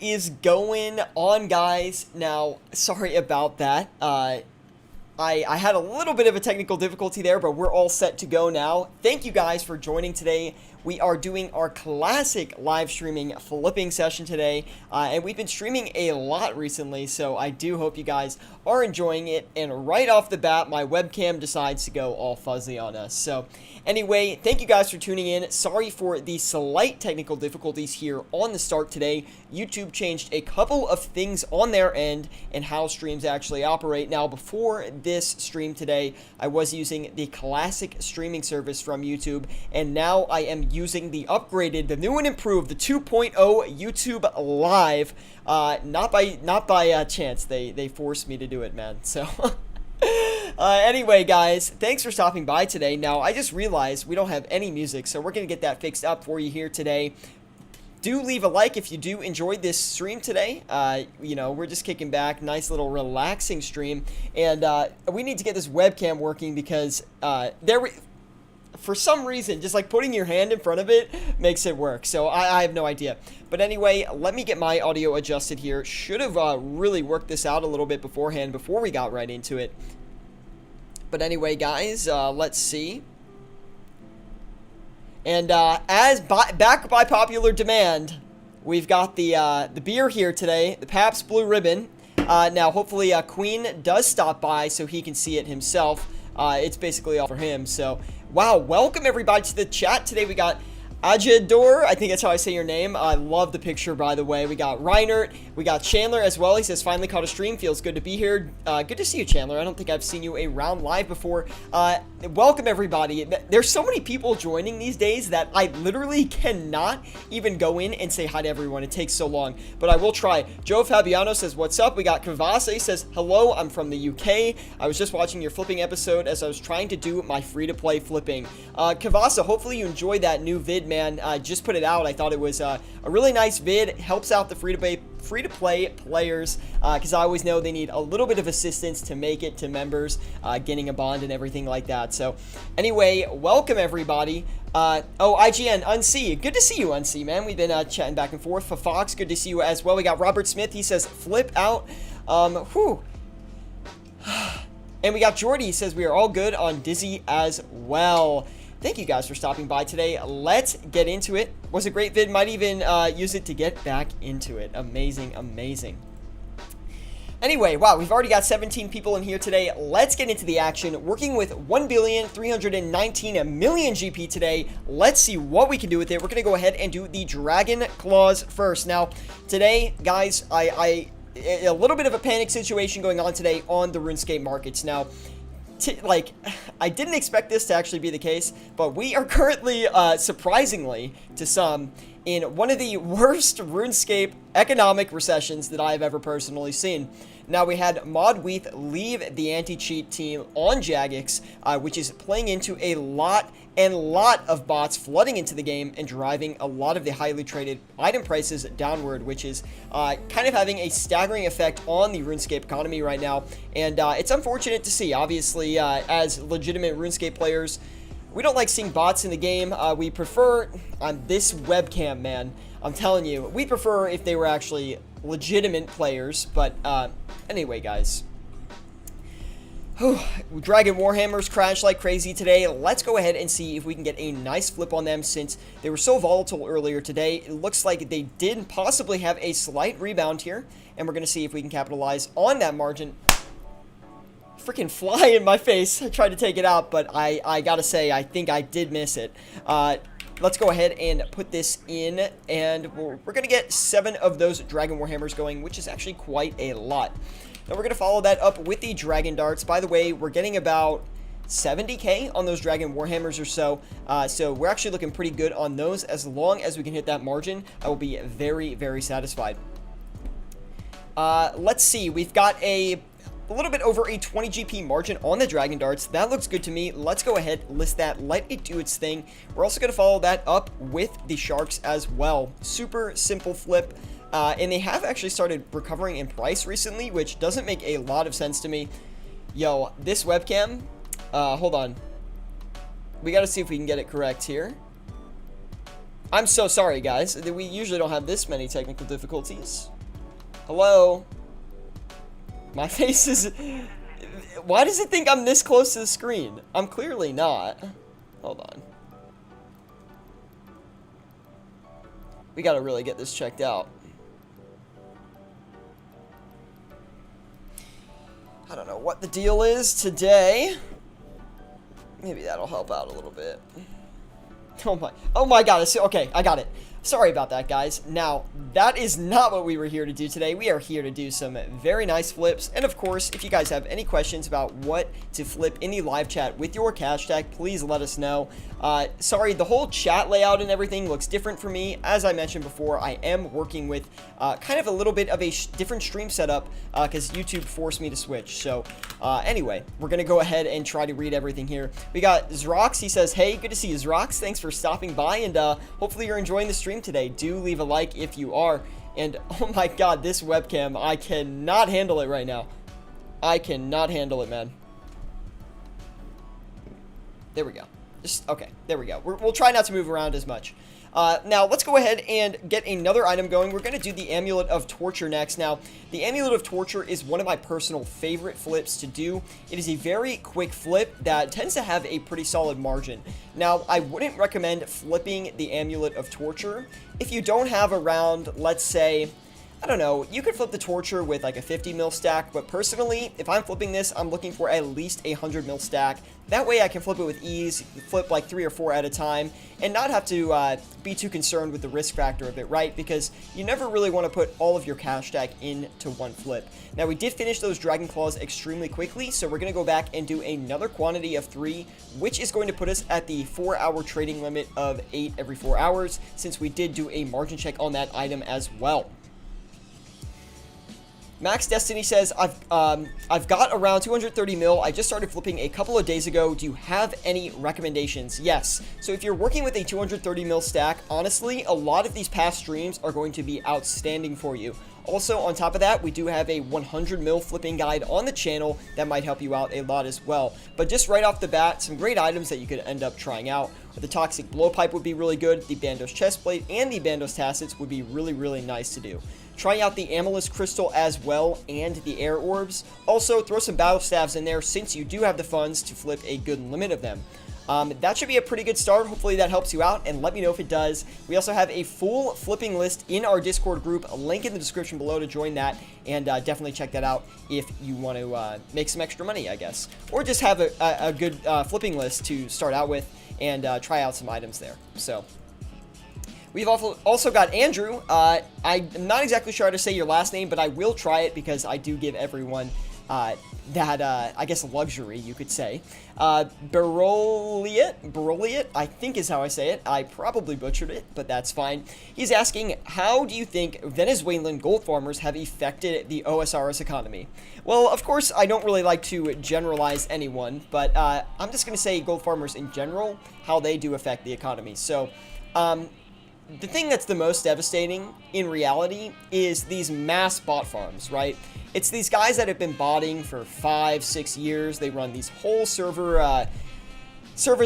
Is going on, guys? Now, sorry about that. I had a little bit of a technical difficulty there, but we're all set to go now. Thank you guys for joining today. We are doing our classic live streaming flipping session today, and we've been streaming a lot recently, so I do hope you guys are enjoying it. And right off the bat, my webcam decides to go all fuzzy on us. So anyway, thank you guys for tuning in. Sorry for the slight technical difficulties here on the start today. YouTube changed a couple of things on their end and how streams actually operate. Now, before this stream today, I was using the classic streaming service from YouTube, and now I am using the upgraded, the new and improved, the 2.0 YouTube Live. Not by chance. They forced me to do it, man. So anyway, guys, thanks for stopping by today. Now, I just realized we don't have any music, so we're gonna get that fixed up for you here today. Do leave a like if you do enjoy this stream today. We're just kicking back, nice little relaxing stream, and we need to get this webcam working because for some reason, just like putting your hand in front of it makes it work. So I have no idea. But anyway, let me get my audio adjusted here. Should have really worked this out a little bit beforehand before we got right into it. But anyway, guys, let's see. And back by popular demand, we've got the beer here today, the Pabst Blue Ribbon. Now, hopefully, Queen does stop by so he can see it himself. It's basically all for him. So, wow, welcome everybody to the chat. Today we got Ajador, I think that's how I say your name. I love the picture, by the way. We got Reinert, we got Chandler as well. He says, finally caught a stream, feels good to be here. Good to see you, Chandler. I don't think I've seen you around live before. Welcome, everybody. There's so many people joining these days that I literally cannot even go in and say hi to everyone. It takes so long, but I will try. Joe Fabiano says, what's up? We got Kavasa. He says, hello, I'm from the UK. I was just watching your flipping episode as I was trying to do my free-to-play flipping. Kavasa, hopefully you enjoyed that new vid, man. I just put it out. I thought it was a really nice vid. It helps out the free-to-play players because I always know they need a little bit of assistance to make it to members, getting a bond and everything like that. So anyway, welcome everybody. IGN, Unsee. Good to see you, Unsee, man. We've been chatting back and forth. For Fox, good to see you as well. We got Robert Smith. He says, flip out. Whew. And we got Jordy. He says, we are all good on Dizzy as well. Thank you guys for stopping by today. Let's get into it. Was a great vid. Might even use it to get back into it. Amazing, amazing. Anyway, wow, we've already got 17 people in here today. Let's get into the action. Working with 1,319,000,000 GP today. Let's see what we can do with it. We're going to go ahead and do the Dragon Claws first. Now, today, guys, a little bit of a panic situation going on today on the RuneScape markets. Now, I didn't expect this to actually be the case, but we are currently, surprisingly to some, in one of the worst RuneScape economic recessions that I've ever personally seen. Now, we had Modweath leave the anti-cheat team on Jagex, which is playing into a lot of bots flooding into the game and driving a lot of the highly traded item prices downward, which is kind of having a staggering effect on the RuneScape economy right now. And it's unfortunate to see. Obviously, as legitimate RuneScape players, we don't like seeing bots in the game. We prefer, on this webcam, man, I'm telling you, we prefer if they were actually legitimate players. But anyway, guys. Dragon Warhammers crashed like crazy today. Let's go ahead and see if we can get a nice flip on them since they were so volatile earlier today. It looks like they did possibly have a slight rebound here, and we're going to see if we can capitalize on that margin. Freaking fly in my face. I tried to take it out, but I gotta say, I think I did miss it. Let's go ahead and put this in, and we're going to get 7 of those Dragon Warhammers going, which is actually quite a lot. Now we're going to follow that up with the Dragon Darts. By the way, we're getting about 70k on those Dragon Warhammers or so. So we're actually looking pretty good on those. As long as we can hit that margin, I will be very, very satisfied. Let's see. We've got a little bit over a 20 GP margin on the Dragon Darts. That looks good to me. Let's go ahead, list that, let it do its thing. We're also going to follow that up with the Sharks as well. Super simple flip. And they have actually started recovering in price recently, which doesn't make a lot of sense to me. Yo, this webcam, hold on. We got to see if we can get it correct here. I'm so sorry, guys. We usually don't have this many technical difficulties. Hello? My face is... Why does it think I'm this close to the screen? I'm clearly not. Hold on. We gotta really get this checked out. I don't know what the deal is today. Maybe that'll help out a little bit. Oh my god, okay, I got it. Sorry about that, guys. Now, that is not what we were here to do today. We are here to do some very nice flips. And of course, if you guys have any questions about what to flip in the live chat with your cash tag, please let us know. Sorry, the whole chat layout and everything looks different for me. As I mentioned before, I am working with kind of a little bit of a different stream setup because YouTube forced me to switch. So anyway, we're going to go ahead and try to read everything here. We got Zrox. He says, hey, good to see you, Zrox. Thanks for stopping by, and hopefully you're enjoying the stream today. Do leave a like if you are. And oh my god, this webcam, I cannot handle it right now. I cannot handle it, man. There we go. Okay, there we go. We'll try not to move around as much. Now, let's go ahead and get another item going. We're going to do the Amulet of Torture next. Now, the Amulet of Torture is one of my personal favorite flips to do. It is a very quick flip that tends to have a pretty solid margin. Now, I wouldn't recommend flipping the Amulet of Torture if you don't have around, let's say, I don't know, you could flip the Torture with like a 50 mil stack, but personally, if I'm flipping this, I'm looking for at least a 100 mil stack. That way I can flip it with ease, flip like 3 or 4 at a time, and not have to be too concerned with the risk factor of it, right? Because you never really want to put all of your cash stack into one flip. Now, we did finish those Dragon Claws extremely quickly, so we're going to go back and do another quantity of 3, which is going to put us at the 4-hour trading limit of 8 every 4 hours, since we did do a margin check on that item as well. Max Destiny says, I've got around 230 mil. I just started flipping a couple of days ago. Do you have any recommendations? Yes. So if you're working with a 230 mil stack, honestly, a lot of these past streams are going to be outstanding for you. Also, on top of that, we do have a 100 mil flipping guide on the channel that might help you out a lot as well. But just right off the bat, some great items that you could end up trying out. The Toxic Blowpipe would be really good. The Bandos Chestplate and the Bandos Tassets would be really, really nice to do. Try out the Amethyst Crystal as well and the Air Orbs. Also, throw some Battle Staves in there since you do have the funds to flip a good limit of them. That should be a pretty good start. Hopefully that helps you out, and let me know if it does. We also have a full flipping list in our Discord group. A link in the description below to join that, and definitely check that out if you want to make some extra money, I guess. Or just have a good flipping list to start out with and try out some items there. So, we've also got Andrew. I'm not exactly sure how to say your last name, but I will try it because I do give everyone that, I guess, luxury, you could say. Beroliet, I think is how I say it. I probably butchered it, but that's fine. He's asking, how do you think Venezuelan gold farmers have affected the OSRS economy? Well, of course, I don't really like to generalize anyone, but I'm just going to say gold farmers in general, how they do affect the economy. So, the thing that's the most devastating in reality is these mass bot farms, right? It's these guys that have been botting for 5-6 years. They run these whole servers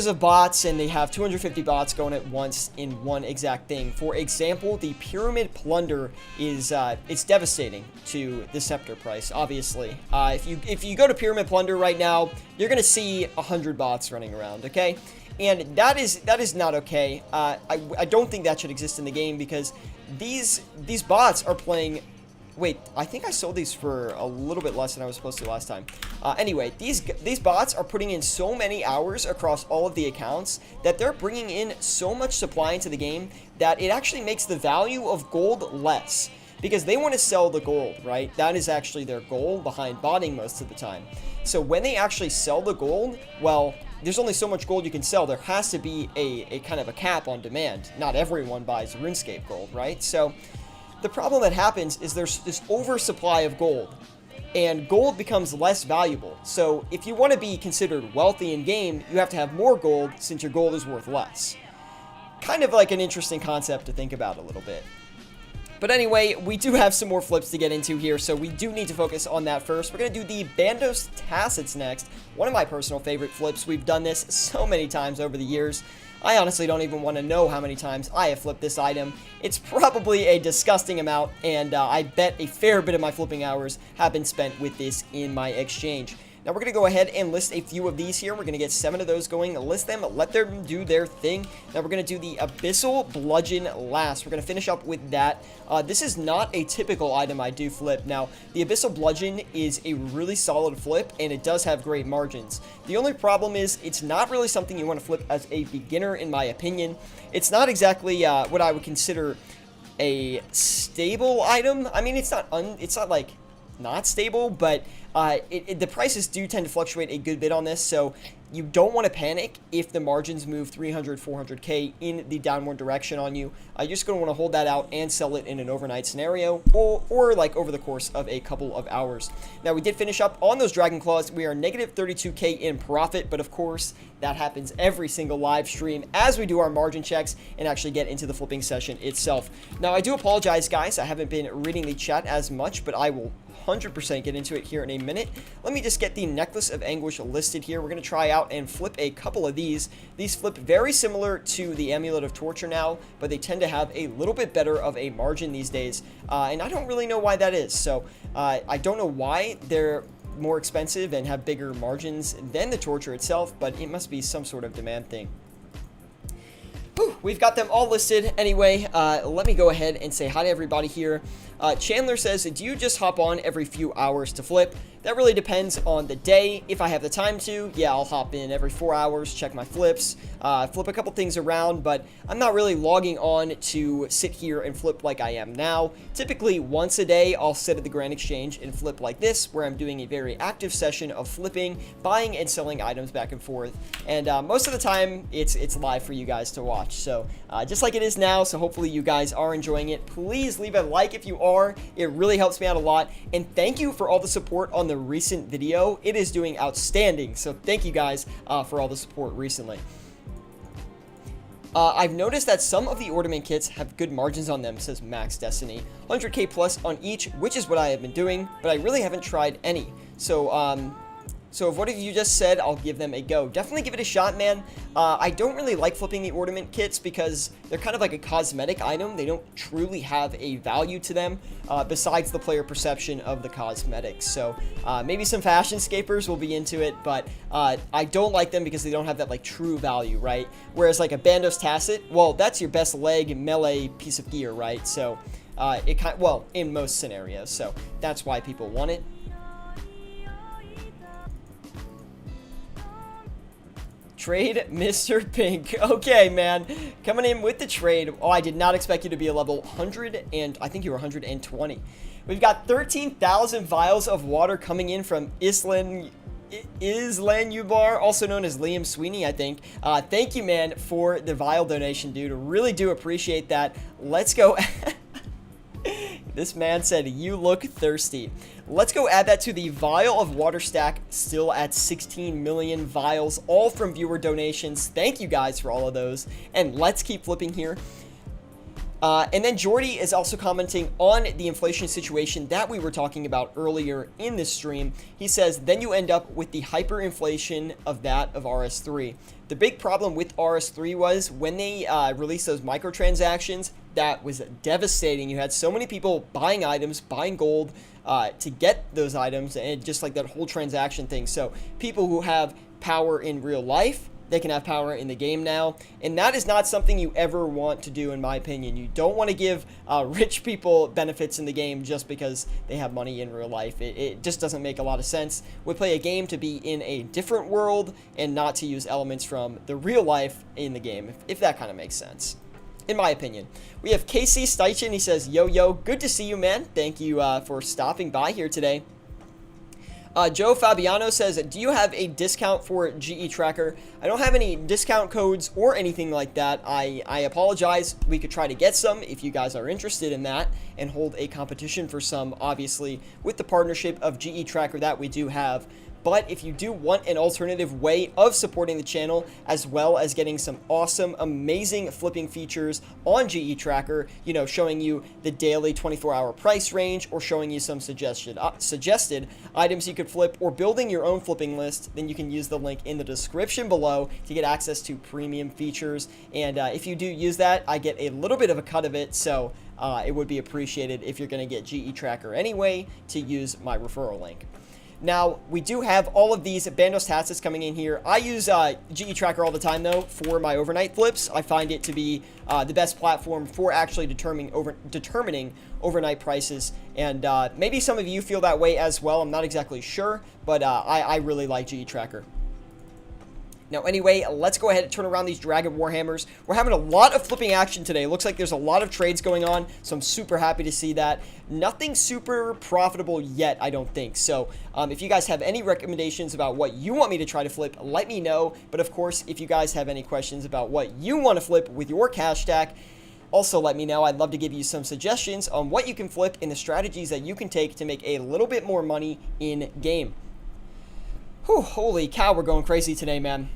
of bots, and they have 250 bots going at once in one exact thing. For example, the Pyramid Plunder is it's devastating to the Scepter price, obviously. If you go to Pyramid Plunder right now, you're going to see 100 bots running around, okay? And that is not okay. I don't think that should exist in the game because these bots are playing. Wait, I think I sold these for a little bit less than I was supposed to last time. Anyway, these bots are putting in so many hours across all of the accounts that they're bringing in so much supply into the game that it actually makes the value of gold less. Because they want to sell the gold, right? That is actually their goal behind botting most of the time. So when they actually sell the gold, well, there's only so much gold you can sell. There has to be a kind of a cap on demand. Not everyone buys RuneScape gold, right? So the problem that happens is there's this oversupply of gold, and gold becomes less valuable. So if you want to be considered wealthy in game, you have to have more gold since your gold is worth less. Kind of like an interesting concept to think about a little bit. But anyway, we do have some more flips to get into here, so we do need to focus on that first. We're going to do the Bandos Tassets next. One of my personal favorite flips. We've done this so many times over the years. I honestly don't even want to know how many times I have flipped this item. It's probably a disgusting amount, and I bet a fair bit of my flipping hours have been spent with this in my exchange. Now we're going to go ahead and list a few of these here. We're going to get 7 of those going, list them, let them do their thing. Now we're going to do the Abyssal Bludgeon last. We're going to finish up with that. This is not a typical item I do flip. Now, the Abyssal Bludgeon is a really solid flip, and it does have great margins. The only problem is it's not really something you want to flip as a beginner, in my opinion. It's not exactly what I would consider a stable item. I mean, it's not like not stable, but the prices do tend to fluctuate a good bit on this, so you don't want to panic if the margins move 300, 400k in the downward direction on you. You're just going to want to hold that out and sell it in an overnight scenario, or like over the course of a couple of hours. Now, we did finish up on those Dragon Claws. We are negative 32k in profit, but of course, that happens every single live stream as we do our margin checks and actually get into the flipping session itself. Now, I do apologize, guys. I haven't been reading the chat as much, but I will 100% get into it here in a minute. Let me just get the Necklace of Anguish listed here. We're going to try out and flip a couple of these. These flip very similar to the Amulet of Torture now, but they tend to have a little bit better of a margin these days, and I don't really know why that is. So I don't know why they're more expensive and have bigger margins than the Torture itself, but it must be some sort of demand thing. Whew, we've got them all listed. Anyway, let me go ahead and say hi to everybody here. Chandler says, do you just hop on every few hours to flip? That really depends on the day. If I have the time to, yeah, I'll hop in every 4 hours, check my flips, flip a couple things around, but I'm not really logging on to sit here and flip like I am now. Typically, once a day, I'll sit at the Grand Exchange and flip like this, where I'm doing a very active session of flipping, buying and selling items back and forth, and most of the time, it's live for you guys to watch, so just like it is now, so hopefully you guys are enjoying it. Please leave a like if you are. It really helps me out a lot, and thank you for all the support on the recent video. It is doing outstanding, so thank you guys for all the support recently. I've noticed that some of the ornament kits have good margins on them, says Max Destiny. 100k plus on each, which is what I have been doing, but I really haven't tried any. So if what have you just said, I'll give them a go. Definitely give it a shot, man. I don't really like flipping the ornament kits because they're kind of like a cosmetic item. They don't truly have a value to them besides the player perception of the cosmetics. So maybe some fashion scapers will be into it, but I don't like them because they don't have that like true value, right? Whereas like a Bandos Tacit, well, that's your best leg melee piece of gear, right? So well, in most scenarios. So that's why people want it. Trade Mr. Pink. Okay, man. Coming in with the trade. Oh, I did not expect you to be a level 100, and I think you were 120. We've got 13,000 vials of water coming in from Islan Ubar, also known as Liam Sweeney, I think. Thank you, man, for the vial donation, dude. Really do appreciate that. Let's go. This man said, you look thirsty. Let's go add that to the vial of water stack, still at 16 million vials, all from viewer donations. Thank you guys for all of those. And let's keep flipping here. And then Jordy is also commenting on the inflation situation that we were talking about earlier in this stream. He says, then you end up with the hyperinflation of that of RS3. The big problem with RS3 was when they released those microtransactions, that was devastating. You had so many people buying items, buying gold to get those items, and just like that whole transaction thing. So people who have power in real life, they can have power in the game now, and that is not something you ever want to do, in my opinion. You don't want to give rich people benefits in the game just because they have money in real life. It just doesn't make a lot of sense. We play a game to be in a different world and not to use elements from the real life in the game, if that kind of makes sense, in my opinion. We have KC Steichen. He says, yo, good to see you, man. Thank you for stopping by here today. Joe Fabiano says, do you have a discount for GE Tracker? I don't have any discount codes or anything like that. I apologize. We could try to get some if you guys are interested in that. and hold a competition for some, obviously, with the partnership of GE Tracker that we do have. But if you do want an alternative way of supporting the channel, as well as getting some awesome, amazing flipping features on GE Tracker, you know, showing you the daily 24-hour price range or showing you some suggested items you could flip or building your own flipping list, then you can use the link in the description below to get access to premium features. And if you do use that, I get a little bit of a cut of it, so it would be appreciated if you're going to get GE Tracker anyway to use my referral link. Now, we do have all of these Bandos Tassets coming in here. I use GE Tracker all the time, though, for my overnight flips. I find it to be the best platform for actually determining overnight prices. And maybe some of you feel that way as well. I'm not exactly sure, but I really like GE Tracker. Now, anyway, let's go ahead and turn around these Dragon Warhammers. We're having a lot of flipping action today. It looks like there's a lot of trades going on, so I'm super happy to see that. Nothing super profitable yet, I don't think. So, if you guys have any recommendations about what you want me to try to flip, let me know. But, of course, if you guys have any questions about what you want to flip with your cash stack, also let me know. I'd love to give you some suggestions on what you can flip and the strategies that you can take to make a little bit more money in-game. Whew, holy cow, we're going crazy today, man.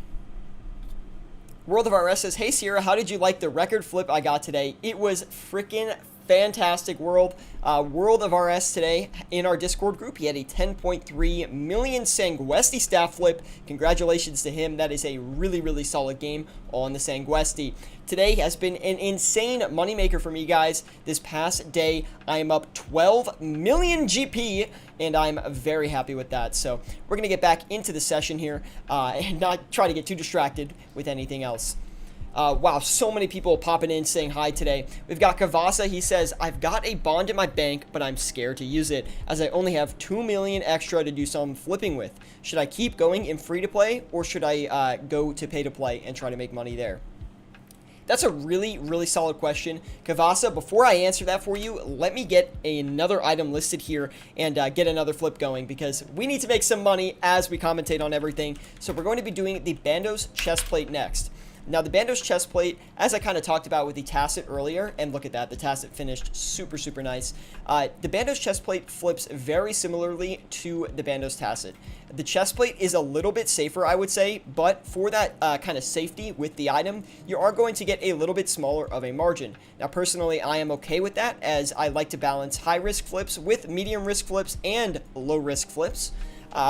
World of RS says, hey Sierra, how did you like the record flip I got today? It was freaking fantastic, World. World of RS today in our Discord group, he had a 10.3 million Sanguesti staff flip. Congratulations to him. That is a really, really solid game on the Sanguesti. Today has been an insane moneymaker for me, guys. This past day, I am up 12 million GP, and I'm very happy with that. So we're going to get back into the session here and not try to get too distracted with anything else. Wow, so many people popping in saying hi today. We've got Kavasa. He says, I've got a bond in my bank, but I'm scared to use it as I only have 2 million extra to do some flipping with. Should I keep going in free-to-play, or should I go to pay-to-play and try to make money there? That's a really, really solid question. Kavasa, before I answer that for you, let me get another item listed here and get another flip going, because we need to make some money as we commentate on everything. So we're going to be doing the Bandos chestplate next. Now, the Bandos chestplate, as I kind of talked about with the Tasset earlier, and look at that, the Tasset finished super, super nice. The Bandos chestplate flips very similarly to the Bandos Tasset. The chestplate is a little bit safer, I would say, but for that kind of safety with the item, you are going to get a little bit smaller of a margin. Now, personally, I am okay with that, as I like to balance high-risk flips with medium-risk flips and low-risk flips.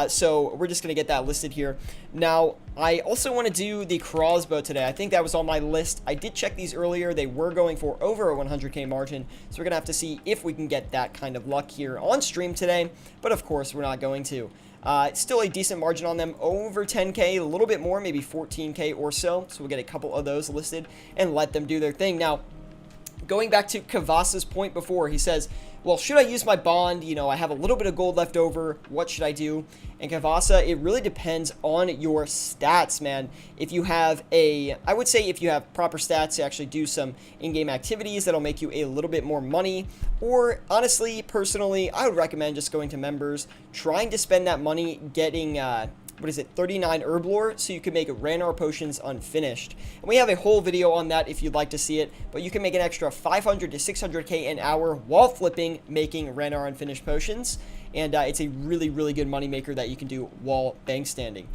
So we're just going to get that listed here. Now, I also want to do the crossbow today. I think that was on my list. I did check these earlier. They were going for over a 100k margin. So we're going to have to see if we can get that kind of luck here on stream today. But of course, we're not going to. Still a decent margin on them, over 10k, a little bit more, maybe 14k or so. So we'll get a couple of those listed and let them do their thing. Now, going back to Kavasa's point before, he says, well, should I use my bond? You know, I have a little bit of gold left over. What should I do? And Kavasa, it really depends on your stats, man. If you have I would say if you have proper stats to actually do some in-game activities that'll make you a little bit more money, or honestly, personally, I would recommend just going to members, trying to spend that money getting, 39 herb lore, so you can make Ranarr potions unfinished. And we have a whole video on that if you'd like to see it, but you can make an extra 500 to 600k an hour while flipping, making Ranarr unfinished potions, and it's a really, really good money maker that you can do while bank standing.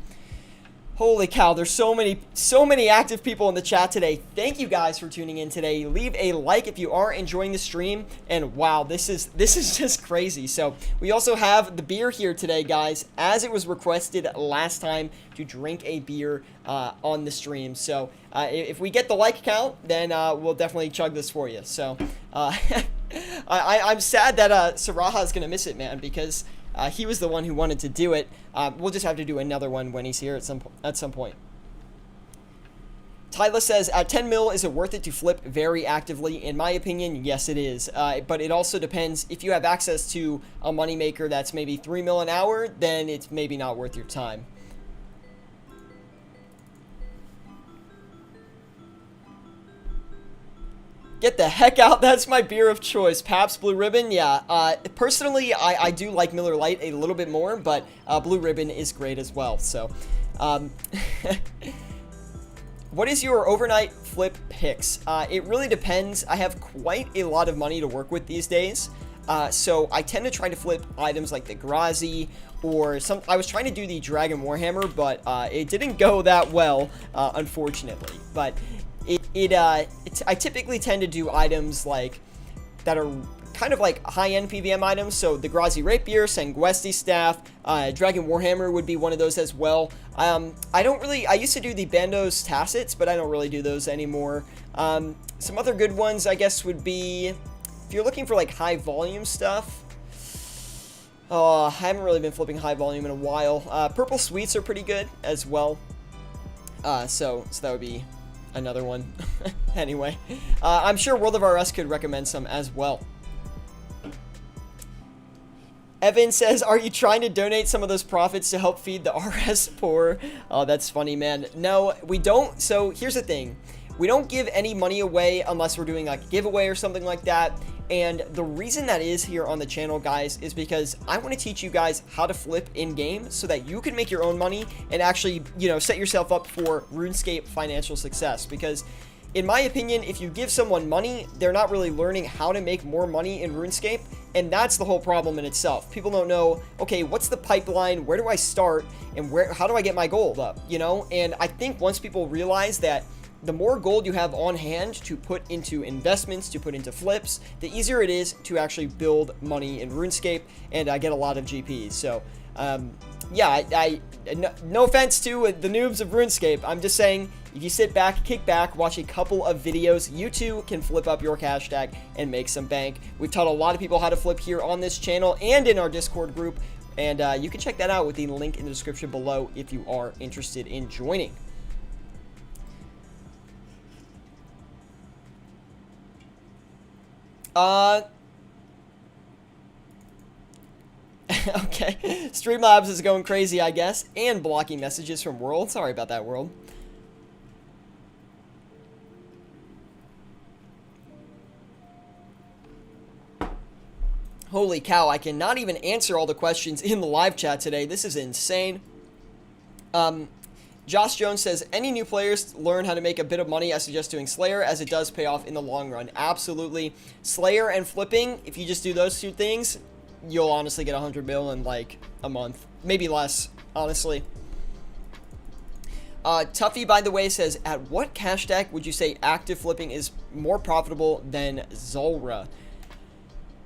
Holy cow, there's so many active people in the chat today. Thank you guys for tuning in today. Leave a like if you are enjoying the stream. And wow, this is just crazy. So we also have the beer here today, guys, as it was requested last time to drink a beer on the stream. So if we get the like count, then we'll definitely chug this for you. So I'm sad that Saraha is going to miss it, man, because he was the one who wanted to do it. We'll just have to do another one when he's here at some point. Tyler says, at 10 mil, is it worth it to flip very actively? In my opinion, yes, it is. But it also depends. If you have access to a moneymaker that's maybe 3 mil an hour, then it's maybe not worth your time. Get the heck out. That's my beer of choice. Pabst Blue Ribbon, yeah. Personally, I do like Miller Lite a little bit more, but Blue Ribbon is great as well. So, What is your overnight flip picks? It really depends. I have quite a lot of money to work with these days. So I tend to try to flip items like the Grazi or some. I was trying to do the Dragon Warhammer, but it didn't go that well, unfortunately. But I typically tend to do items like that are kind of like high-end PVM items. So the Grazi Rapier, Sanguesti Staff, Dragon Warhammer would be one of those as well. I used to do the Bandos Tassets, but I don't really do those anymore. Some other good ones, I guess, would be, if you're looking for like high volume stuff, I haven't really been flipping high volume in a while. Purple Sweets are pretty good as well. So that would be another one. Anyway, I'm sure World of RS could recommend some as well. Evan says, are you trying to donate some of those profits to help feed the RS poor? Oh, that's funny, man. No, we don't. So here's the thing. We don't give any money away unless we're doing like a giveaway or something like that. And the reason that is here on the channel, guys, is because I want to teach you guys how to flip in-game so that you can make your own money and actually, set yourself up for RuneScape financial success. Because in my opinion, if you give someone money, they're not really learning how to make more money in RuneScape, and that's the whole problem in itself. People don't know, okay, what's the pipeline, where do I start, and how do I get my gold up, And I think once people realize that the more gold you have on hand to put into investments, to put into flips, the easier it is to actually build money in RuneScape and get a lot of GPs. So, yeah, no offense to the noobs of RuneScape. I'm just saying, if you sit back, kick back, watch a couple of videos, you too can flip up your cash tag and make some bank. We've taught a lot of people how to flip here on this channel and in our Discord group, and you can check that out with the link in the description below if you are interested in joining. Okay, Streamlabs is going crazy, I guess, and blocking messages from World. Sorry about that, World. Holy cow, I cannot even answer all the questions in the live chat today. This is insane. Josh Jones says, any new players learn how to make a bit of money, I suggest doing Slayer, as it does pay off in the long run. Absolutely. Slayer and flipping, if you just do those two things, you'll honestly get 100 mil in like a month. Maybe less, honestly. Tuffy, by the way, says, at what cash stack would you say active flipping is more profitable than Zulrah?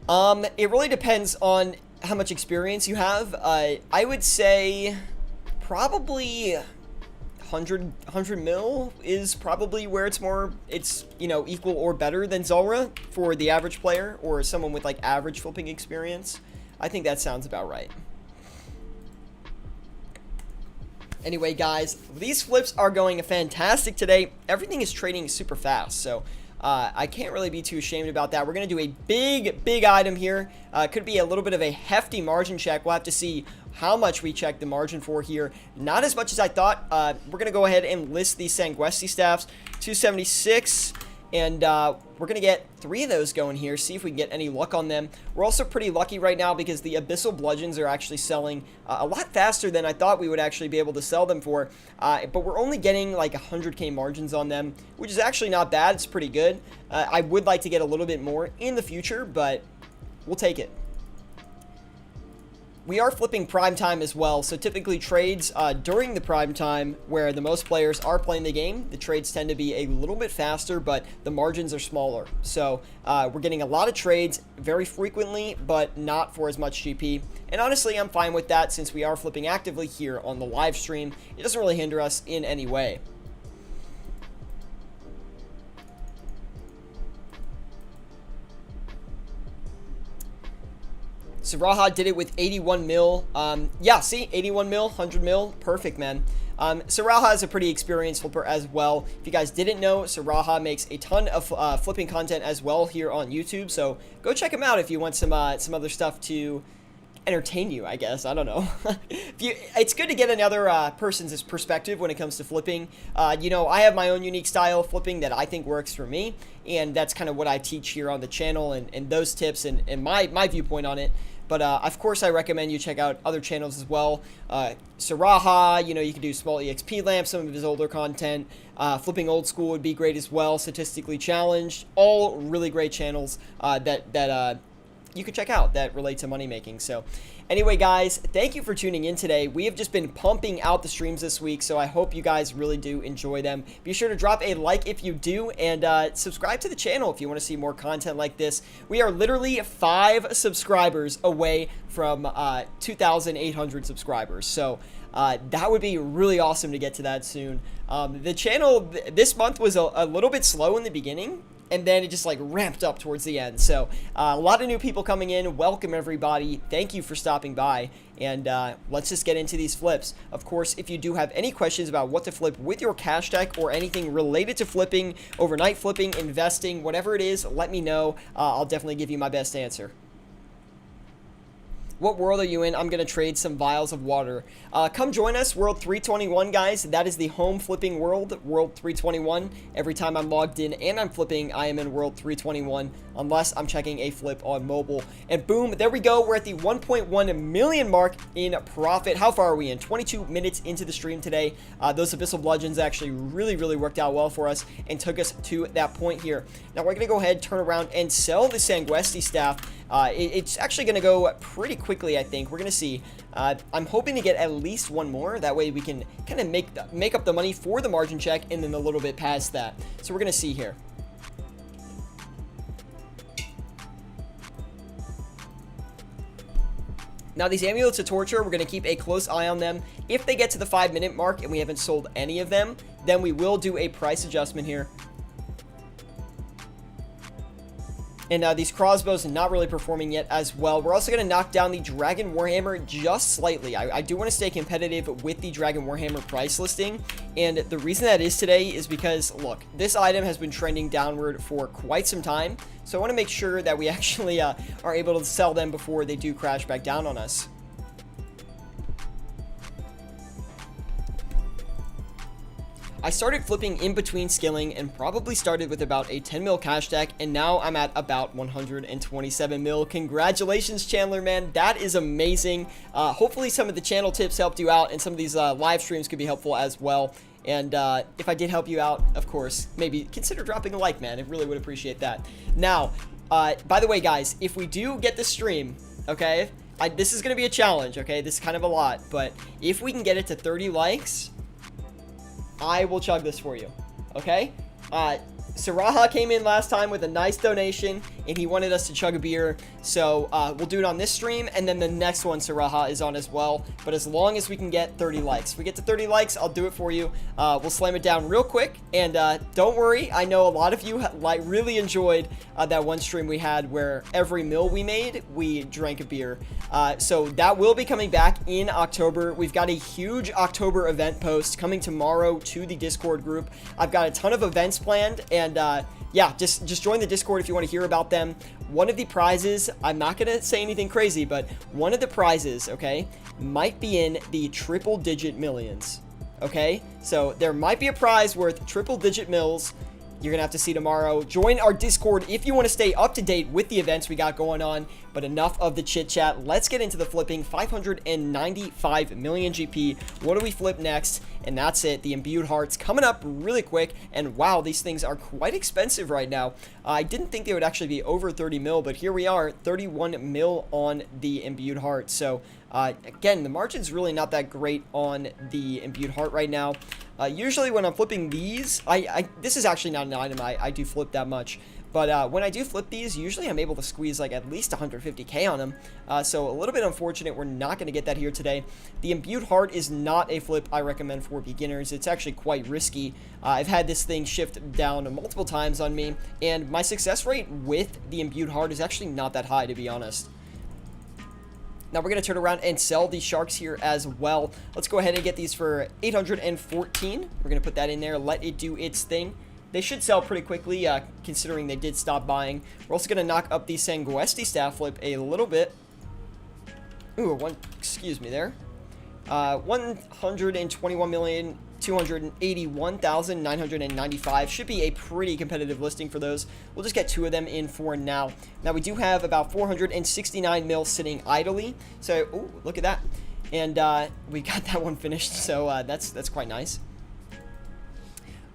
It really depends on how much experience you have. I would say probably 100 mil is probably where it's equal or better than Zulrah for the average player or someone with like average flipping experience. I think that sounds about right. Anyway, guys, these flips are going fantastic today. Everything is trading super fast, so I can't really be too ashamed about that. We're going to do a big item here. Could be a little bit of a hefty margin check. We'll have to see how much we check the margin for here. Not as much as I thought. We're going to go ahead and list these Sanguesti staffs. 276. And we're going to get 3 of those going here, see if we can get any luck on them. We're also pretty lucky right now because the Abyssal Bludgeons are actually selling a lot faster than I thought we would actually be able to sell them for. But we're only getting like 100k margins on them, which is actually not bad. It's pretty good. I would like to get a little bit more in the future, but we'll take it. We are flipping prime time as well, so typically trades during the prime time where the most players are playing the game, the trades tend to be a little bit faster, but the margins are smaller. So we're getting a lot of trades very frequently, but not for as much GP. And honestly, I'm fine with that since we are flipping actively here on the live stream. It doesn't really hinder us in any way. Saraha did it with 81 mil. Yeah, see, 81 mil, 100 mil, perfect, man. Saraha is a pretty experienced flipper as well. If you guys didn't know, Saraha makes a ton of flipping content as well here on YouTube, so go check him out if you want some other stuff to entertain you, I guess. I don't know. It's good to get another person's perspective when it comes to flipping. I have my own unique style of flipping that I think works for me, and that's kind of what I teach here on the channel and those tips and my viewpoint on it. But of course, I recommend you check out other channels as well. Saraha, you can do small EXP lamps, some of his older content. Flipping Old School would be great as well. Statistically Challenged, all really great channels that you can check out that relate to money making. So anyway, guys, thank you for tuning in today. We have just been pumping out the streams this week, so I hope you guys really do enjoy them. Be sure to drop a like if you do, and subscribe to the channel if you want to see more content like this. We are literally 5 subscribers away from 2,800 subscribers, so that would be really awesome to get to that soon. The channel this month was a little bit slow in the beginning, and then it just like ramped up towards the end. So a lot of new people coming in. Welcome everybody. Thank you for stopping by, and let's just get into these flips. Of course, if you do have any questions about what to flip with your cash deck or anything related to flipping, overnight flipping, investing, whatever it is, let me know. I'll definitely give you my best answer. What world are you in? I'm going to trade some vials of water. Come join us, World 321, guys. That is the home flipping world, World 321. Every time I'm logged in and I'm flipping, I am in World 321, unless I'm checking a flip on mobile. And boom, there we go. We're at the 1.1 million mark in profit. How far are we in? 22 minutes into the stream today. Those Abyssal Bludgeons actually really worked out well for us and took us to that point here. Now we're going to go ahead, turn around, and sell the Sanguesti staff. It's actually going to go pretty quickly, I think. We're going to see. I'm hoping to get at least one more. That way we can kind of make up the money for the margin check and then a little bit past that. So we're going to see here. Now, these Amulets of Torture, we're going to keep a close eye on them. If they get to the 5-minute mark and we haven't sold any of them, then we will do a price adjustment here. And these crossbows are not really performing yet as well. We're also going to knock down the Dragon Warhammer just slightly. I do want to stay competitive with the Dragon Warhammer price listing. And the reason that is today is because, look, this item has been trending downward for quite some time. So I want to make sure that we actually are able to sell them before they do crash back down on us. I started flipping in between skilling and probably started with about a 10 mil cash deck, and now I'm at about 127 mil. Congratulations, Chandler, man. That is amazing. Hopefully some of the channel tips helped you out, and some of these live streams could be helpful as well. And if I did help you out, of course, maybe consider dropping a like, man. I really would appreciate that. Now, by the way, guys, if we do get this stream, okay, this is going to be a challenge, okay? This is kind of a lot, but if we can get it to 30 likes, I will chug this for you, okay? Saraha came in last time with a nice donation, and he wanted us to chug a beer, so we'll do it on this stream, and then the next one Saraha is on as well, but as long as we can get 30 likes. If we get to 30 likes, I'll do it for you. We'll slam it down real quick, and don't worry, I know a lot of you really enjoyed that one stream we had where every meal we made, we drank a beer. So that will be coming back in October. We've got a huge October event post coming tomorrow to the Discord group. I've got a ton of events planned, and yeah, just join the Discord if you want to hear about them. One of the prizes, I'm not going to say anything crazy, but one of the prizes, okay, might be in the triple-digit millions, okay? So there might be a prize worth triple-digit mils. You're going to have to see tomorrow. Join our Discord if you want to stay up to date with the events we got going on. But enough of the chit chat. Let's get into the flipping. 595 million GP. What do we flip next? And that's it. The Imbued Hearts coming up really quick. And wow, these things are quite expensive right now. I didn't think they would actually be over 30 mil, but here we are, 31 mil on the Imbued Heart. So again, the margin's really not that great on the Imbued Heart right now. Usually when I'm flipping these, this is actually not an item I do flip that much. But when I do flip these, usually I'm able to squeeze like at least 150k on them. So a little bit unfortunate we're not going to get that here today. The Imbued Heart is not a flip I recommend for beginners. It's actually quite risky. I've had this thing shift down multiple times on me, and my success rate with the Imbued Heart is actually not that high, to be honest. Now we're going to turn around and sell these sharks here as well. Let's go ahead and get these for 814. We're going to put that in there, let it do its thing. They should sell pretty quickly, considering they did stop buying. We're also going to knock up the Sanguesti staff flip a little bit. Ooh, excuse me there. 121 million 281,995. Should be a pretty competitive listing for those. We'll just get 2 of them in for now. Now, we do have about 469 mil sitting idly. So, ooh, look at that. And we got that one finished, so that's quite nice.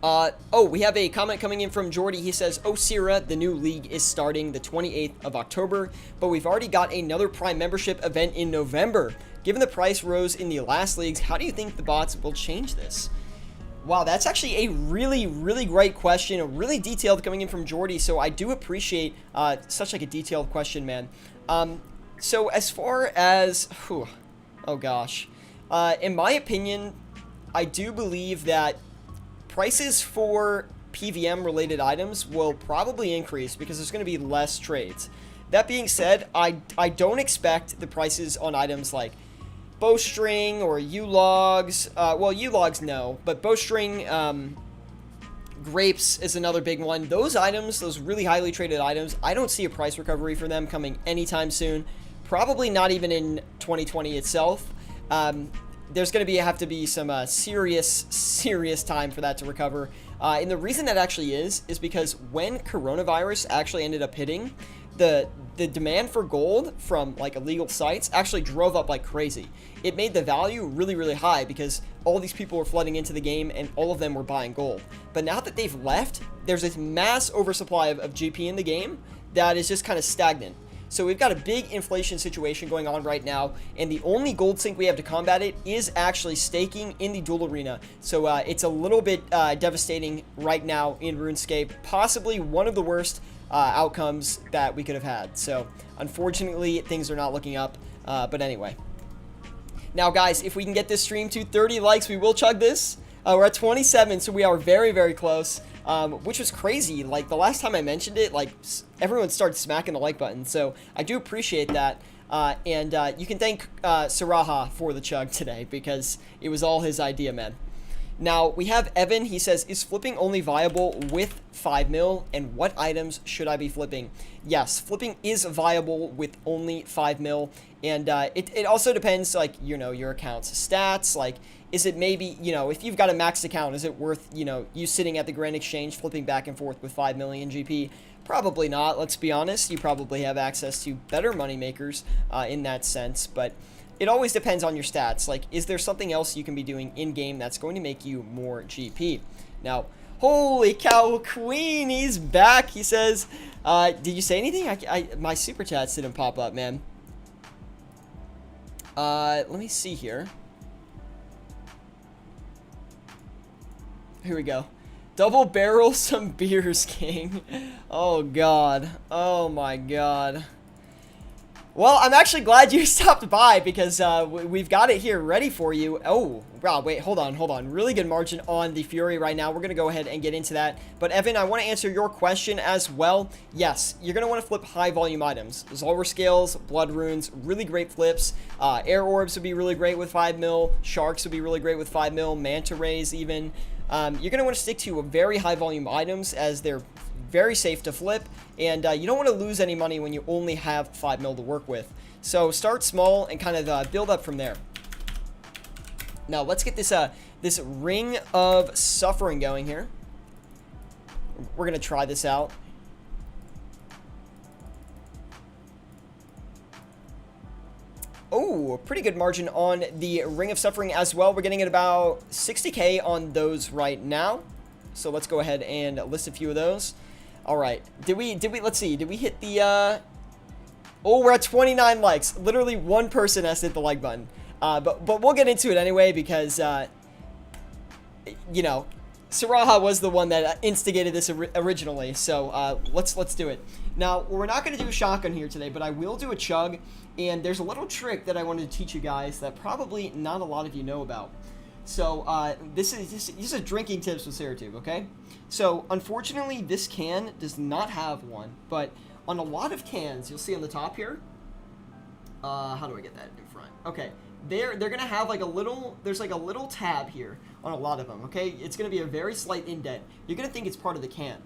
Oh, we have a comment coming in from Jordy. He says, OSRS, the new league, is starting the 28th of October, but we've already got another Prime membership event in November. Given the price rose in the last leagues, how do you think the bots will change this? Wow, that's actually a really, really great question, a really detailed coming in from Jordy, so I do appreciate such like a detailed question, man. So as far as, oh gosh, in my opinion, I do believe that prices for PVM related items will probably increase because there's going to be less trades. That being said, I don't expect the prices on items like bowstring or U-logs, well, U-logs no, but bowstring, grapes is another big one. Those items, those really highly traded items, I don't see a price recovery for them coming anytime soon. Probably not even in 2020 itself. There's going to have to be some serious time for that to recover. And the reason that actually is because when coronavirus actually ended up hitting, the demand for gold from like illegal sites actually drove up like crazy. It made the value really, really high because all these people were flooding into the game and all of them were buying gold. But now that they've left, there's this mass oversupply of GP in the game that is just kind of stagnant. So we've got a big inflation situation going on right now, and the only gold sink we have to combat it is actually staking in the duel arena. So it's a little bit devastating right now in RuneScape, possibly one of the worst outcomes that we could have had. So unfortunately, things are not looking up, but anyway. Now guys, if we can get this stream to 30 likes, we will chug this. We're at 27, so we are very, very close. Which was crazy. Like, the last time I mentioned it, like, everyone started smacking the like button, so I do appreciate that, and you can thank Saraha for the chug today, because it was all his idea, man. Now, we have Evan. He says, is flipping only viable with 5 mil, and what items should I be flipping? Yes, flipping is viable with only 5 mil, and it also depends, like, you know, your account's stats, like, is it maybe, you know, if you've got a maxed account, is it worth, you know, you sitting at the Grand Exchange flipping back and forth with 5 million GP? Probably not, let's be honest. You probably have access to better money makers in that sense, but it always depends on your stats. Like, is there something else you can be doing in-game that's going to make you more GP? Now, holy cow, Queenie's back, he says. Did you say anything? My super chats didn't pop up, man. Let me see here. Here we go. Double barrel some beers, King. Oh, God. Oh, my God. Well, I'm actually glad you stopped by because we've got it here ready for you. Oh, wow, wait, hold on. Really good margin on the Fury right now. We're going to go ahead and get into that. But, Evan, I want to answer your question as well. Yes, you're going to want to flip high-volume items. Zulrah Scales, Blood Runes, really great flips. Air Orbs would be really great with 5 mil. Sharks would be really great with 5 mil. Manta Rays, even. You're going to want to stick to very high-volume items as they're very safe to flip, and you don't want to lose any money when you only have 5 mil to work with. So start small and kind of build up from there. Now let's get this Ring of Suffering going here. We're going to try this out. Oh, pretty good margin on the Ring of Suffering as well. We're getting at about 60k on those right now. So let's go ahead and list a few of those. All right. Let's see. Did we hit the, oh, we're at 29 likes. Literally one person has hit the like button. But we'll get into it anyway because, you know, Saraha was the one that instigated this originally. So let's do it. Now, we're not going to do a shotgun here today, but I will do a chug. And there's a little trick that I wanted to teach you guys that probably not a lot of you know about. So, this is a drinking tips with Seratube, okay? So, unfortunately, this can does not have one, but on a lot of cans, you'll see on the top here, how do I get that in front? Okay, they're gonna have like a little, there's like a little tab here on a lot of them, okay? It's gonna be a very slight indent. You're gonna think it's part of the can,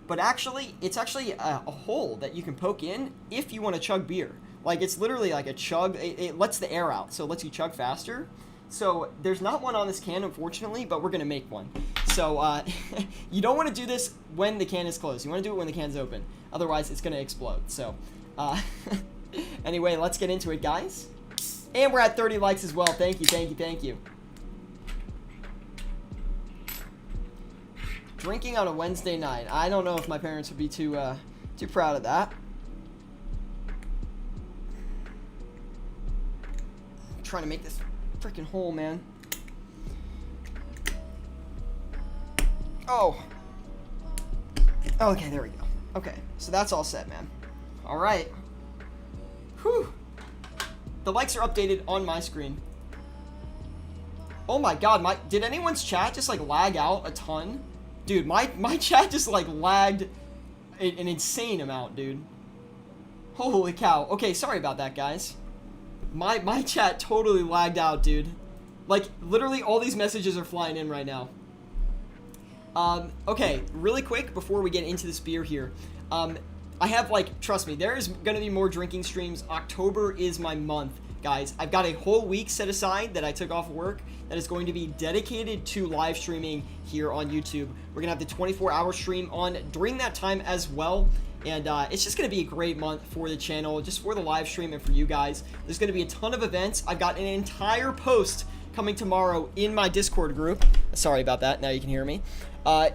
but actually, it's actually a hole that you can poke in if you want to chug beer. Like, it's literally like a chug, it lets the air out, so it lets you chug faster. So there's not one on this can, unfortunately, but we're going to make one. So you don't want to do this when the can is closed. You want to do it when the can's open. Otherwise, it's going to explode. So anyway, let's get into it, guys. And we're at 30 likes as well. Thank you, thank you, thank you. Drinking on a Wednesday night. I don't know if my parents would be too proud of that. I'm trying to make this freaking hole, man. Oh. Okay, there we go. Okay, so that's all set, man. All right. Whew. The likes are updated on my screen. Oh my god, did anyone's chat just like lag out a ton? Dude, my chat just like lagged an insane amount, dude. Holy cow. Okay, sorry about that, guys. My chat totally lagged out, dude. Like, literally all these messages are flying in right now. Okay, really quick before we get into this beer here. I have, like, trust me, there is going to be more drinking streams. October is my month, guys. I've got a whole week set aside that I took off of work that is going to be dedicated to live streaming here on YouTube. We're going to have the 24-hour stream on during that time as well. And it's just going to be a great month for the channel, just for the live stream and for you guys. There's going to be a ton of events. I've got an entire post coming tomorrow in my Discord group. Sorry about that. Now you can hear me.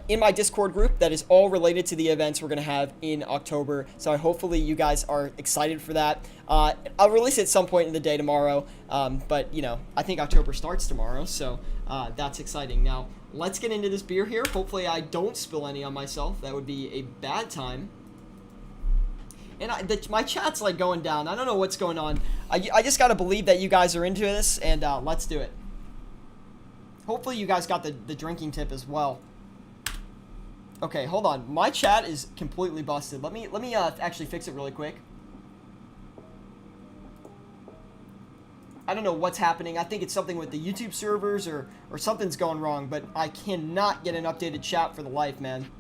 In my Discord group that is all related to the events we're going to have in October. So hopefully you guys are excited for that. I'll release it at some point in the day tomorrow. But, you know, I think October starts tomorrow. So that's exciting. Now, let's get into this beer here. Hopefully I don't spill any on myself. That would be a bad time. And my chat's like going down. I don't know what's going on. I just got to believe that you guys are into this. And let's do it. Hopefully you guys got the drinking tip as well. Okay, hold on. My chat is completely busted. Let me actually fix it really quick. I don't know what's happening. I think it's something with the YouTube servers or something's going wrong, but I cannot get an updated chat for the life, man.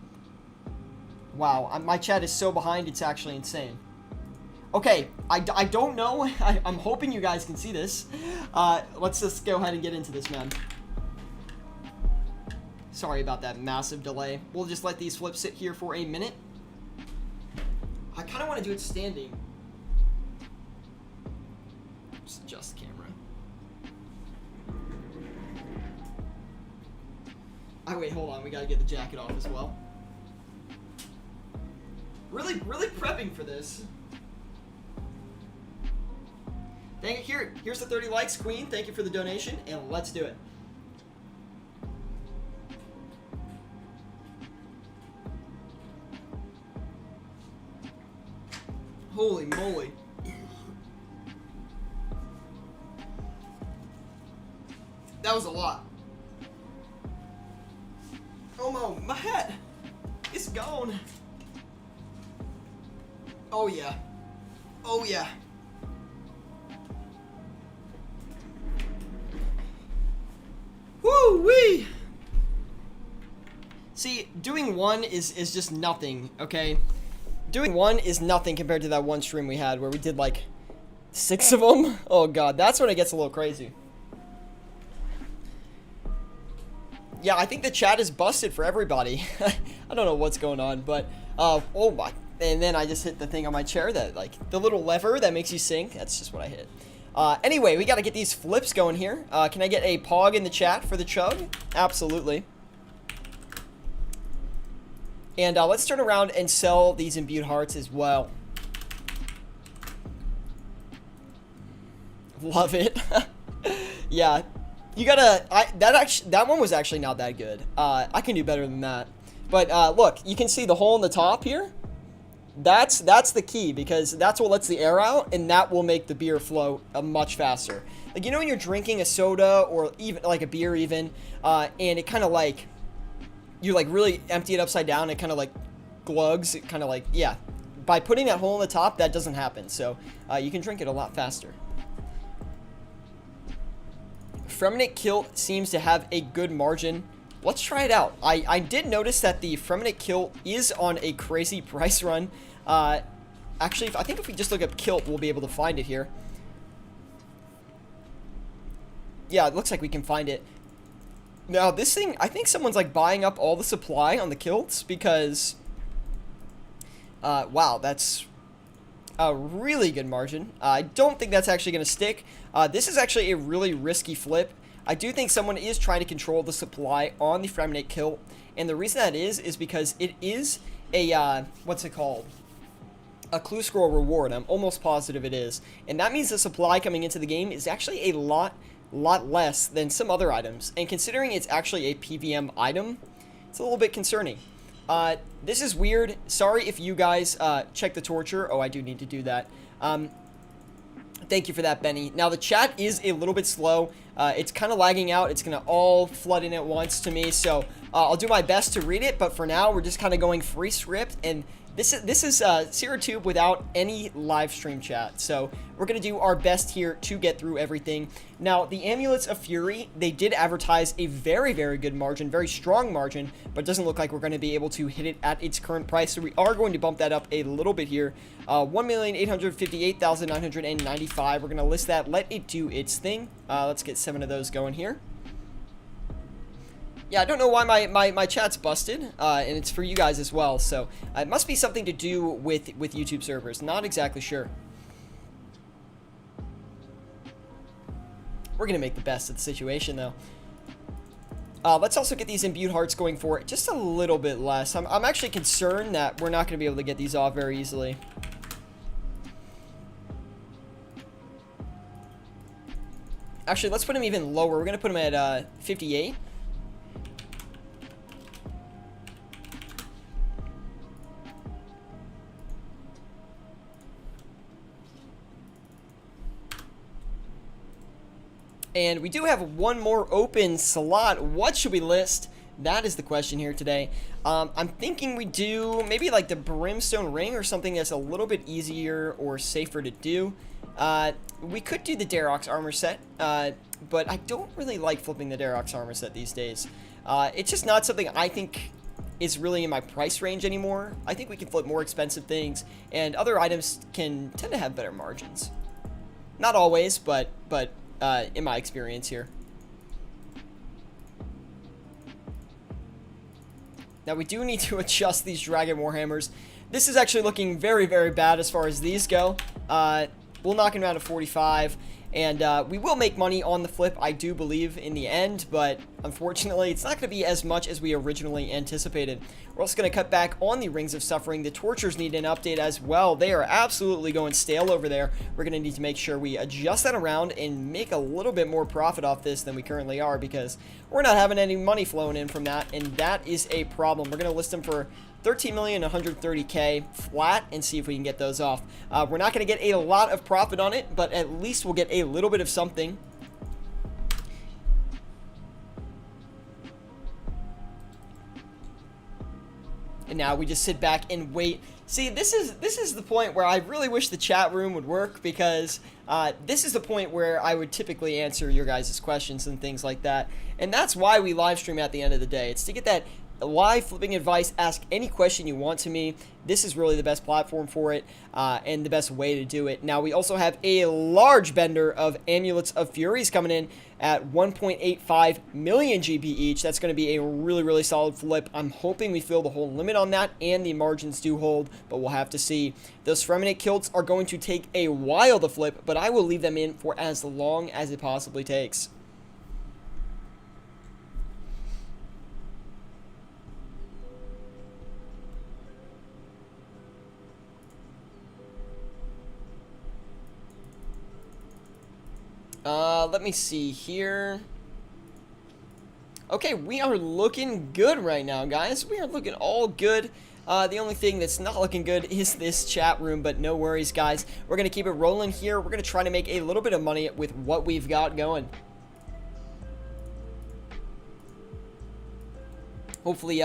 Wow, my chat is so behind, it's actually insane. Okay, I don't know. I'm hoping you guys can see this. Let's just go ahead and get into this, man. Sorry about that massive delay. We'll just let these flips sit here for a minute. I kind of want to do it standing. Just adjust the camera. Oh, wait, hold on. We got to get the jacket off as well. Really prepping for this. Dang it, here's the 30 likes, Queen. Thank you for the donation, and let's do it. Holy moly. That was a lot. Oh no, my hat is gone. Oh yeah. Oh yeah. Woo-wee! See, doing one is just nothing, okay? Doing one is nothing compared to that one stream we had where we did like 6 of them. Oh god, that's when it gets a little crazy. Yeah, I think the chat is busted for everybody. I don't know what's going on, but oh my. And then I just hit the thing on my chair that, like, the little lever that makes you sink. That's just what I hit. Anyway, we got to get these flips going here. Can I get a pog in the chat for the chug? Absolutely. And let's turn around and sell these imbued hearts as well. Love it. Yeah. You gotta, that one was actually not that good. I can do better than that. But look, you can see the hole in the top here. That's the key, because that's what lets the air out, and that will make the beer flow much faster. Like, you know when you're drinking a soda or even like a beer even, and it kind of like, you like really empty it upside down, it kind of like glugs, it kind of like, yeah. By putting that hole in the top, that doesn't happen, so you can drink it a lot faster. Fremenic Kilt seems to have a good margin. Let's try it out. I did notice that the Fremenic Kilt is on a crazy price run. Actually, I think if we just look up Kilt, we'll be able to find it here. Yeah, it looks like we can find it. Now, this thing, I think someone's, like, buying up all the supply on the kilts because, wow, that's a really good margin. I don't think that's actually going to stick. This is actually a really risky flip. I do think someone is trying to control the supply on the Fremenite kilt, and the reason that is because it is a, what's it called? A clue scroll reward. I'm almost positive it is. And that means the supply coming into the game is actually a lot less than some other items. And considering it's actually a PVM item, it's a little bit concerning. This is weird. Sorry if you guys check the torture. Oh, I do need to do that. Thank you for that, Benny. Now, the chat is a little bit slow. It's kind of lagging out. It's going to all flood in at once to me. So I'll do my best to read it. But for now, we're just kind of going free script. And this is SeerTube without any live stream chat. So we're going to do our best here to get through everything. Now, the Amulets of Fury, they did advertise a very, very good margin, very strong margin, but it doesn't look like we're going to be able to hit it at its current price. So we are going to bump that up a little bit here. 1,858,995. We're going to list that. Let it do its thing. Let's get 7 of those going here. Yeah, I don't know why my chat's busted, and it's for you guys as well, so it must be something to do with YouTube servers. Not exactly sure. We're going to make the best of the situation, though. Let's also get these imbued hearts going for just a little bit less. I'm actually concerned that we're not going to be able to get these off very easily. Actually, let's put them even lower. We're going to put them at 58. And we do have one more open slot. What should we list? That is the question here today. I'm thinking we do maybe like the Brimstone Ring or something that's a little bit easier or safer to do. We could do the Darox armor set, but I don't really like flipping the Darox armor set these days. It's just not something I think is really in my price range anymore. I think we can flip more expensive things, and other items can tend to have better margins. Not always, but in my experience here. Now we do need to adjust these Dragon Warhammers. This is actually looking very, very bad as far as these go. We'll knock him down to 45, and we will make money on the flip, I do believe, in the end, but unfortunately, it's not going to be as much as we originally anticipated. We're also going to cut back on the Rings of Suffering. The Tortures need an update as well. They are absolutely going stale over there. We're going to need to make sure we adjust that around and make a little bit more profit off this than we currently are, because we're not having any money flowing in from that, and that is a problem. We're going to list them for 13,130,000 flat and see if we can get those off. We're not going to get a lot of profit on it, but at least we'll get a little bit of something. And now we just sit back and wait. See, this is the point where I really wish the chat room would work, because this is the point where I would typically answer your guys' questions and things like that. And that's why we live stream at the end of the day. It's to get that live flipping advice. Ask any question you want to me. This is really the best platform for it, and the best way to do it. Now, we also have a large bender of Amulets of Furies coming in at 1.85 million GP each. That's going to be a really, really solid flip. I'm hoping we fill the whole limit on that, and the margins do hold, but we'll have to see. Those Fremenite kilts are going to take a while to flip, but I will leave them in for as long as it possibly takes. Let me see here. Okay, we are looking good right now, guys. We are looking all good. The only thing that's not looking good is this chat room, but no worries, guys. We're going to keep it rolling here. We're going to try to make a little bit of money with what we've got going. Hopefully,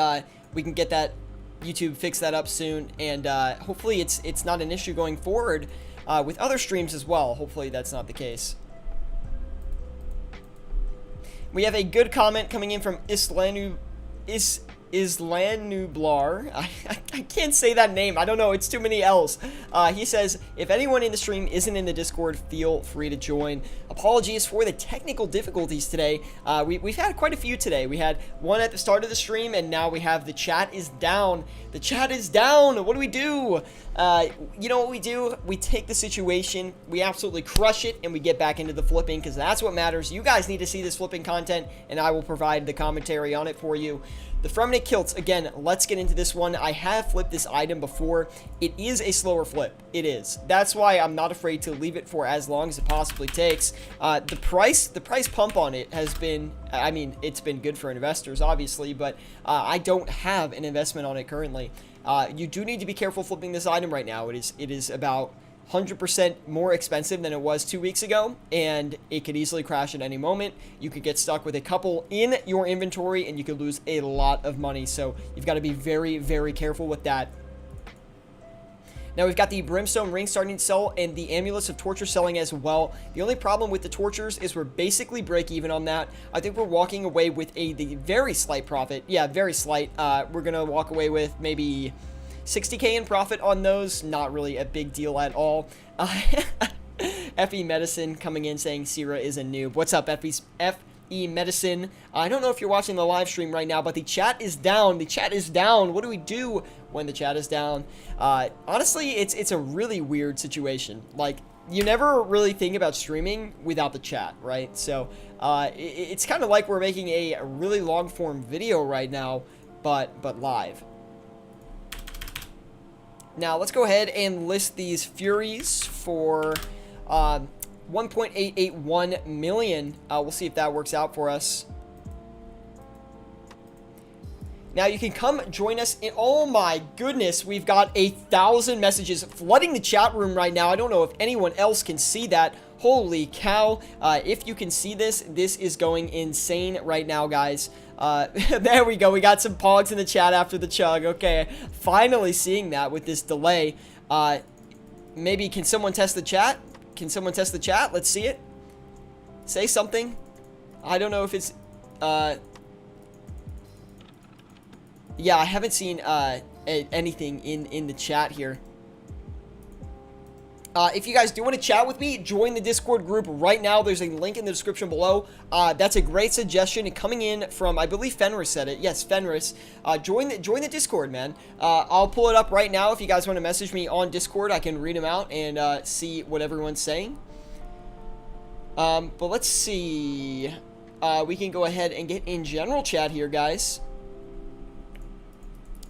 we can get that YouTube fix that up soon, and hopefully it's not an issue going forward with other streams as well. Hopefully that's not the case. We have a good comment coming in from Islanublar. I I can't say that name. I don't know. It's too many L's. He says, if anyone in the stream isn't in the Discord, feel free to join. Apologies for the technical difficulties today. We've had quite a few today. We had one at the start of the stream, and now we have the chat is down. The chat is down. What do we do? You know what we do? We take the situation, we absolutely crush it, and we get back into the flipping, because that's what matters. You guys need to see this flipping content, and I will provide the commentary on it for you. The Fremnic Kilts, again, let's get into this one. I have flipped this item before. It is a slower flip. It is. That's why I'm not afraid to leave it for as long as it possibly takes. The price pump on it has been, I mean, it's been good for investors, obviously, but I don't have an investment on it currently. You do need to be careful flipping this item right now. It is about 100% more expensive than it was 2 weeks ago, and it could easily crash at any moment. You could get stuck with a couple in your inventory, and you could lose a lot of money, so you've got to be very, very careful with that. Now we've got the Brimstone Ring starting to sell, and the Amulets of Torture selling as well. The only problem with the Tortures is we're basically break even on that. I think we're walking away with the very slight profit. Yeah, very slight. We're going to walk away with maybe 60k in profit on those. Not really a big deal at all. FE Medicine coming in saying Sierra is a noob. What's up, FE Medicine? I don't know if you're watching the live stream right now, but the chat is down. The chat is down. What do we do when the chat is down? Honestly, it's a really weird situation. Like, you never really think about streaming without the chat, right? So it's kind of like we're making a really long form video right now, but live. Now, let's go ahead and list these Furies for 1.881 million. We'll see if that works out for us. Now, you can come join us in... Oh, my goodness. We've got 1,000 messages flooding the chat room right now. I don't know if anyone else can see that. Holy cow. If you can see this, this is going insane right now, guys. There we go. We got some pogs in the chat after the chug. Okay, finally seeing that with this delay. Maybe can someone test the chat? Can someone test the chat? Let's see it. Say something. I don't know if it's... Yeah, I haven't seen anything in the chat here. If you guys do want to chat with me, join the Discord group right now. There's a link in the description below. That's a great suggestion. And coming in from, I believe Fenris said it. Yes, Fenris. Join the Discord, man. I'll pull it up right now. If you guys want to message me on Discord, I can read them out and see what everyone's saying. But let's see. We can go ahead and get in general chat here, guys.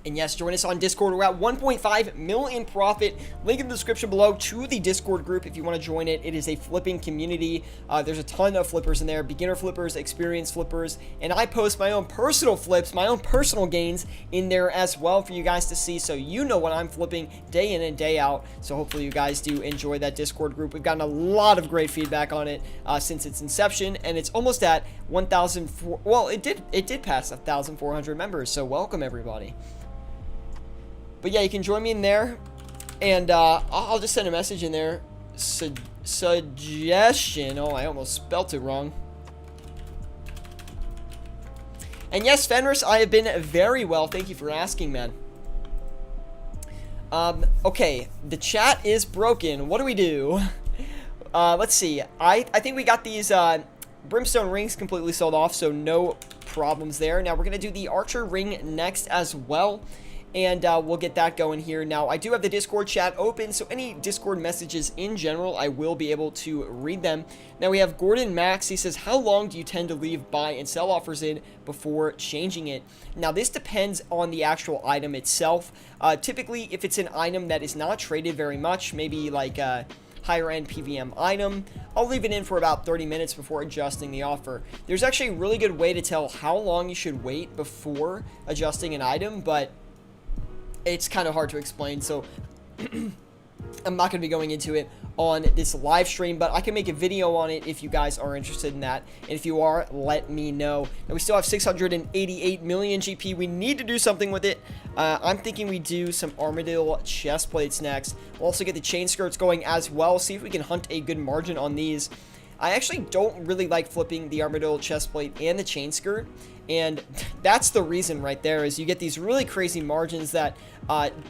And yes, join us on Discord. We're at 1.5 million profit. Link in the description below to the Discord group if you want to join it. It is a flipping community. There's a ton of flippers in there. Beginner flippers, experienced flippers. And I post my own personal flips, my own personal gains in there as well for you guys to see. So you know what I'm flipping day in and day out. So hopefully you guys do enjoy that Discord group. We've gotten a lot of great feedback on it since its inception. And it's almost at 1,004. Well, it did pass 1,400 members. So welcome, everybody. But yeah, you can join me in there, and I'll just send a message in there. Suggestion. Oh, I almost spelt it wrong. And yes, Fenris, I have been very well. Thank you for asking, man. Okay, the chat is broken. What do we do? Let's see. I think we got these Brimstone rings completely sold off, so no problems there. Now we're going to do the Archer ring next as well. And we'll get that going here. Now, I do have the Discord chat open, so any Discord messages in general, I will be able to read them. Now, we have Gordon Max. He says, how long do you tend to leave buy and sell offers in before changing it? Now, this depends on the actual item itself. Typically, if it's an item that is not traded very much, maybe like a higher-end PVM item, I'll leave it in for about 30 minutes before adjusting the offer. There's actually a really good way to tell how long you should wait before adjusting an item, but it's kind of hard to explain, so I'm not going to be going into it on this live stream, but I can make a video on it if you guys are interested in that, and if you are, let me know. Now, we still have 688 million GP. We need to do something with it. I'm thinking we do some Armadillo chest plates next. We'll also get the chain skirts going as well, see if we can hunt a good margin on these. I actually don't really like flipping the Armadillo chest plate and the chain skirt, And that's the reason right there, is you get these really crazy margins that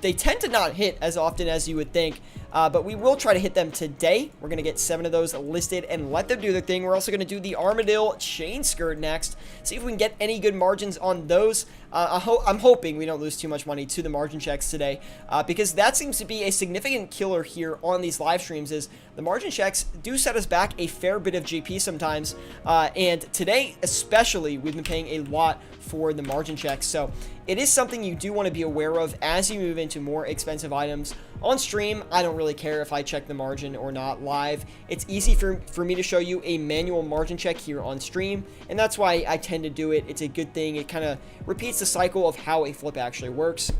they tend to not hit as often as you would think. But we will try to hit them today. We're going to get 7 of those listed and let them do their thing. We're also going to do the Armadillo chain skirt next. See if we can get any good margins on those. I'm hoping we don't lose too much money to the margin checks today, because that seems to be a significant killer here on these live streams. Is the margin checks do set us back a fair bit of GP sometimes, and today especially we've been paying a lot for the margin checks. So it is something you do want to be aware of as you move into more expensive items. On stream, I don't really care if I check the margin or not live. It's easy for me to show you a manual margin check here on stream, and that's why I tend to do it. It's a good thing. It kind of repeats the cycle of how a flip actually works.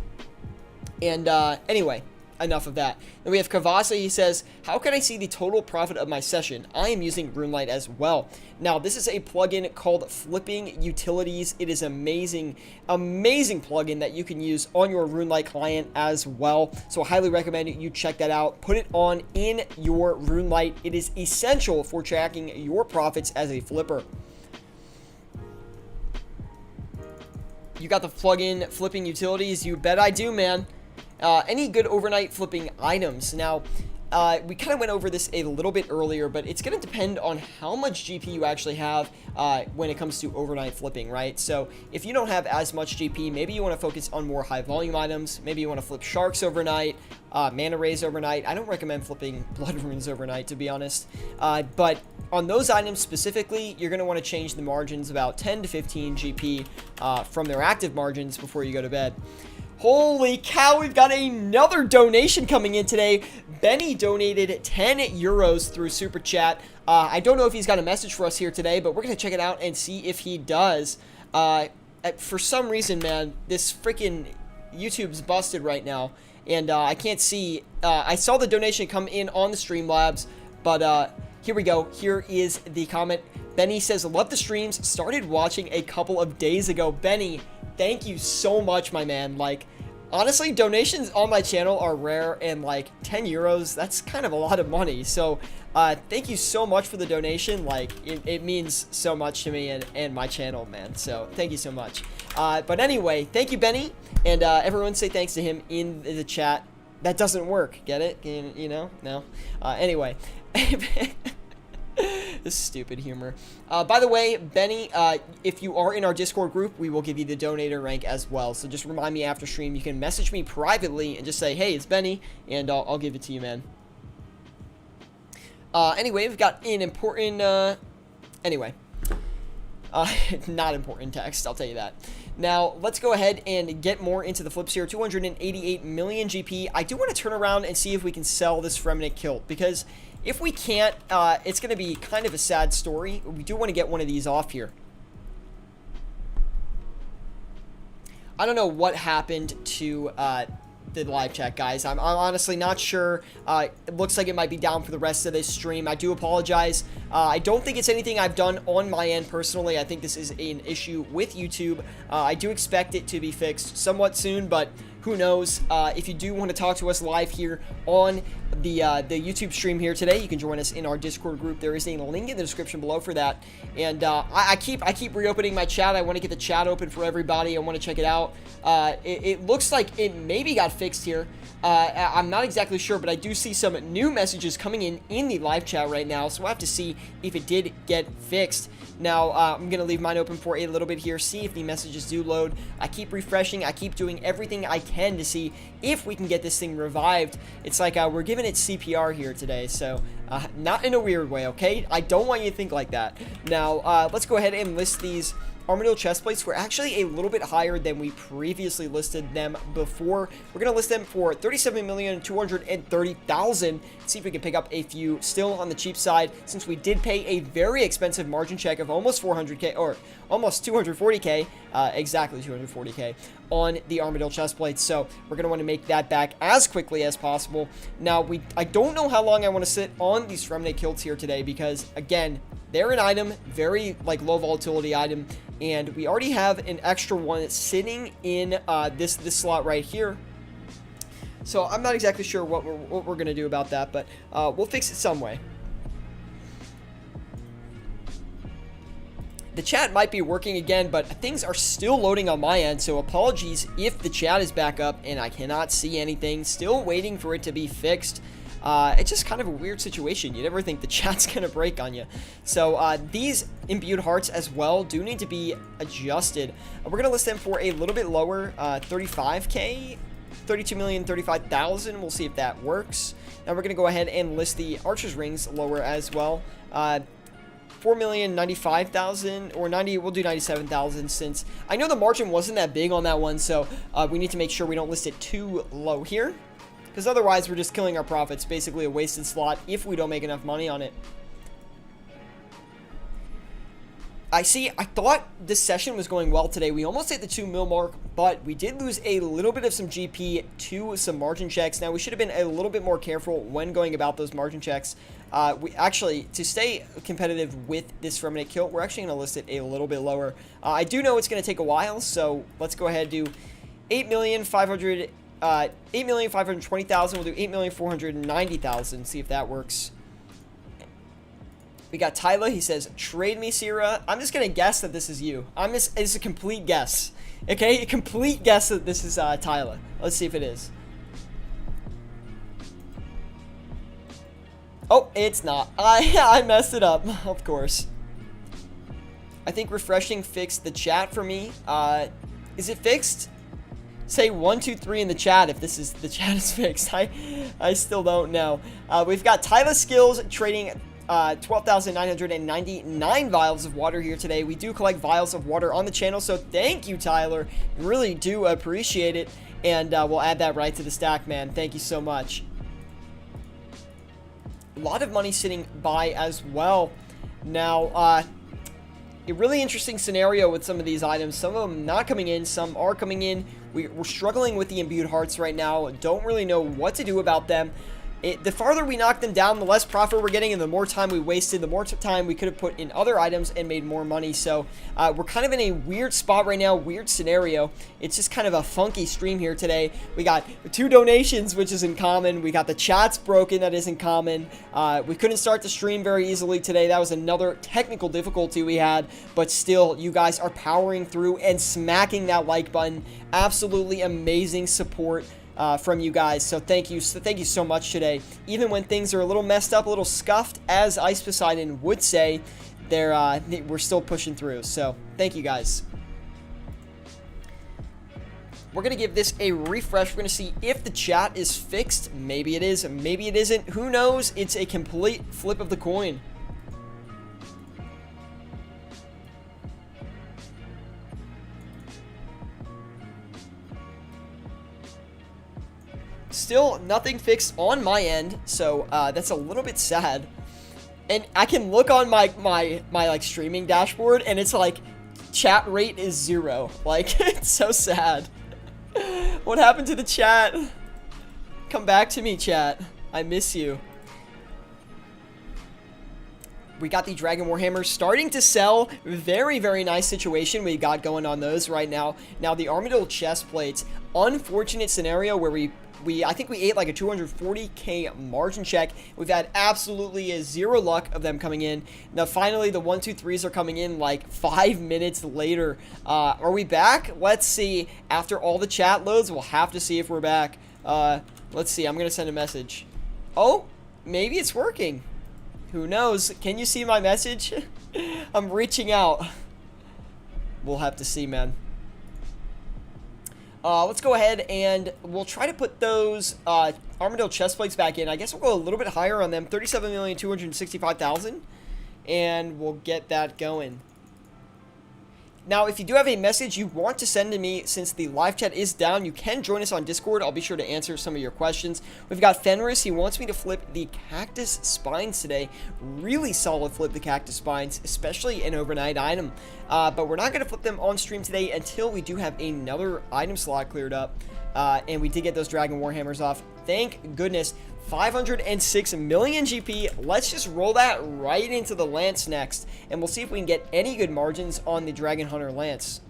And anyway, enough of that. Then we have Kavasa. He says, how can I see the total profit of my session? I am using RuneLite as well. Now, this is a plugin called Flipping Utilities. It is amazing plugin that you can use on your RuneLite client as well. So I highly recommend you check that out. Put it on in your RuneLite. It is essential for tracking your profits as a flipper. You got the plugin Flipping Utilities? You bet I do, man. Any good overnight flipping items? Now, we kind of went over this a little bit earlier, but it's going to depend on how much GP you actually have when it comes to overnight flipping, right? So if you don't have as much GP, maybe you want to focus on more high volume items. Maybe you want to flip sharks overnight, mana rays overnight. I don't recommend flipping blood runes overnight, to be honest. But on those items specifically, you're going to want to change the margins about 10 to 15 GP from their active margins before you go to bed. Holy cow, we've got another donation coming in today. Benny donated 10 euros through Super Chat. I don't know if he's got a message for us here today, but we're going to check it out and see if he does. For some reason, man, this freaking YouTube's busted right now, and I can't see. I saw the donation come in on the Streamlabs, but here we go. Here is the comment. Benny says, love the streams. Started watching a couple of days ago. Benny, thank you so much, my man. Like, honestly, donations on my channel are rare, and like 10 euros, that's kind of a lot of money. So thank you so much for the donation. Like, it means so much to me and my channel, man. So thank you so much. But anyway, thank you, Benny. And everyone say thanks to him in the chat. That doesn't work. Get it? You know? No? Anyway. This stupid humor. By the way, Benny, if you are in our Discord group, we will give you the donator rank as well. So just remind me after stream. You can message me privately and just say, hey, it's Benny, and I'll give it to you, man. Anyway, we've got an important, anyway. Not important text, I'll tell you that. Now, let's go ahead and get more into the flips here. 288 million GP. I do want to turn around and see if we can sell this Remnant Kilt, because if we can't, it's going to be kind of a sad story. We do want to get one of these off here. I don't know what happened to the live chat, guys. I'm honestly not sure. It looks like it might be down for the rest of this stream. I do apologize. I don't think it's anything I've done on my end personally. I think this is an issue with YouTube. I do expect it to be fixed somewhat soon, but who knows. If you do want to talk to us live here on the YouTube stream here today, you can join us in our Discord group. There is a link in the description below for that. And I keep reopening my chat. I want to get the chat open for everybody. I want to check it out. It looks like it maybe got fixed here. I'm not exactly sure, but I do see some new messages coming in the live chat right now, so we'll have to see if it did get fixed. Now, I'm going to leave mine open for a little bit here, see if the messages do load. I keep refreshing. I keep doing everything I can to see if we can get this thing revived. It's like we're giving it CPR here today, so not in a weird way, okay? I don't want you to think like that. Now, let's go ahead and list these Armadillo chest plates. Were actually a little bit higher than we previously listed them before. We're going to list them for 37,230,000. See if we can pick up a few still on the cheap side, since we did pay a very expensive margin check of almost 400k, or almost 240k, exactly 240k on the Armadillo chest plates. So we're going to want to make that back as quickly as possible. Now, I don't know how long I want to sit on these Remnant Kilts here today, because again, they're an item, very like low volatility item, and we already have an extra one sitting in this slot right here. So I'm not exactly sure what we're gonna do about that, but we'll fix it some way. the chat might be working again, but things are still loading on my end, so apologies if the chat is back up and I cannot see anything. Still waiting for it to be fixed. It's just kind of a weird situation. You never think the chat's gonna break on you. So these imbued hearts as well do need to be adjusted. We're gonna list them for a little bit lower, 35k, 32,035,000. We'll see if that works. Now we're gonna go ahead and list the archer's rings lower as well. 4,095,000 or 90. We'll do 97,000 since I know the margin wasn't that big on that one. So we need to make sure we don't list it too low here, because otherwise we're just killing our profits. Basically a wasted slot if we don't make enough money on it. I thought this session was going well today. We almost hit the 2 mil mark, but we did lose a little bit of some GP to some margin checks. Now, we should have been a little bit more careful when going about those margin checks. We actually, to stay competitive with this Remnant kill, we're actually going to list it a little bit lower. I do know it's going to take a while, so let's go ahead and do 8,520,000. We'll do 8,490,000. See if that works. We got Tyler. He says, trade me, Sierra. I'm just going to guess that this is you. It's a complete guess. Okay? A complete guess that this is Tyler. Let's see if it is. Oh, it's not. I messed it up, of course. I think refreshing fixed the chat for me. Is it fixed? Say 1, 2, 3 in the chat if the chat is fixed. I still don't know. We've got Tyler Skills trading 12,999 vials of water here today. We do collect vials of water on the channel, so thank you, Tyler. Really do appreciate it, and we'll add that right to the stack, man. Thank you so much. A lot of money sitting by as well. Now, a really interesting scenario with some of these items. Some of them not coming in, some are coming in. We're struggling with the imbued hearts right now. Don't really know what to do about them. The farther we knock them down, the less profit we're getting, and the more time we wasted, the more time we could have put in other items and made more money. So we're kind of in a weird spot right now, weird scenario. It's just kind of a funky stream here today. We got 2 donations, which isn't common. We got the chats broken, that isn't common. We couldn't start the stream very easily today. That was another technical difficulty we had, but still, you guys are powering through and smacking that like button. Absolutely amazing support from you guys, so thank you so much today. Even when things are a little messed up, a little scuffed, as Ice Poseidon would say, we're still pushing through, so thank you guys. We're gonna give this a refresh. We're gonna see if the chat is fixed. Maybe it is, maybe it isn't, who knows. It's a complete flip of the coin. Still nothing fixed on my end, so that's a little bit sad. And I can look on my like streaming dashboard, and it's like chat rate is 0. Like, it's so sad. What happened to the chat? Come back to me, chat. I miss you. We got the Dragon Warhammers starting to sell. Very, very nice situation we got going on those right now. Now, the Armadillo chest plates. Unfortunate scenario where I think we ate like a 240k margin check. We've had absolutely 0 luck of them coming in. Now, finally, the 1, 2, 3s are coming in like 5 minutes later. Are we back? Let's see. After all the chat loads, we'll have to see if we're back. Let's see. I'm going to send a message. Oh, maybe it's working. Who knows? Can you see my message? I'm reaching out. We'll have to see, man. Let's go ahead and we'll try to put those Armadillo chest plates back in. I guess we'll go a little bit higher on them, 37,265,000, and we'll get that going. Now, if you do have a message you want to send to me, since the live chat is down, you can join us on Discord. I'll be sure to answer some of your questions. We've got Fenris. He wants me to flip the cactus spines today. Really solid flip the cactus spines, especially an overnight item. But we're not going to flip them on stream today until we do have another item slot cleared up. And we did get those Dragon Warhammers off. Thank goodness. 506 million GP. Let's just roll that right into the Lance next, and we'll see if we can get any good margins on the Dragon Hunter Lance.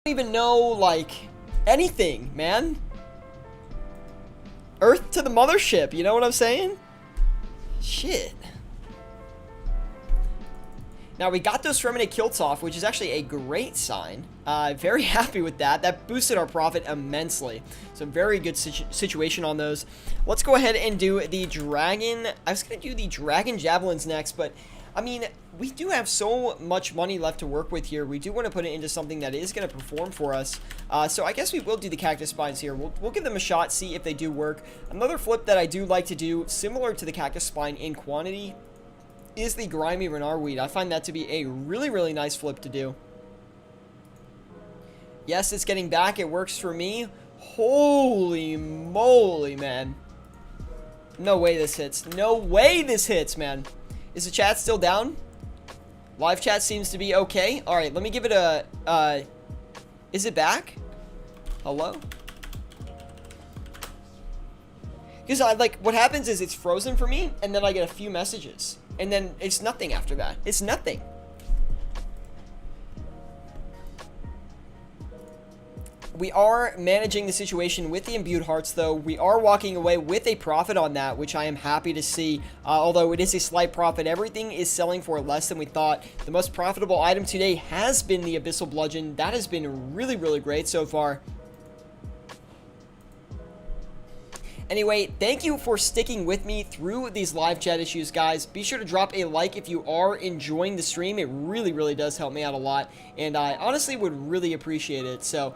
even know, like, anything, man. Earth to the mothership, you know what I'm saying? Shit. Now, we got those Remnant kilts off, which is actually a great sign. Very happy with that. That boosted our profit immensely. So, very good situation on those. Let's go ahead and do the Dragon. I was going to do the Dragon Javelins next, but, I mean, we do have so much money left to work with here. We do want to put it into something that is going to perform for us. So, I guess we will do the Cactus Spines here. We'll give them a shot, see if they do work. Another flip that I do like to do, similar to the Cactus Spine in quantity, is the Grimy Renard Weed. I find that to be a really, really nice flip to do. Yes, it's getting back. It works for me. Holy moly, man. No way this hits. No way this hits, man. Is the chat still down? Live chat seems to be okay. All right, let me give it a... is it back? Hello? Because what happens is it's frozen for me, and then I get a few messages. And then it's nothing after that. It's nothing. We are managing the situation with the Imbued Hearts, though. We are walking away with a profit on that, which I am happy to see. Although it is a slight profit, everything is selling for less than we thought. The most profitable item today has been the Abyssal Bludgeon. That has been really, really great so far. Anyway, thank you for sticking with me through these live chat issues, guys. Be sure to drop a like if you are enjoying the stream. It really, really does help me out a lot, and I honestly would really appreciate it. So,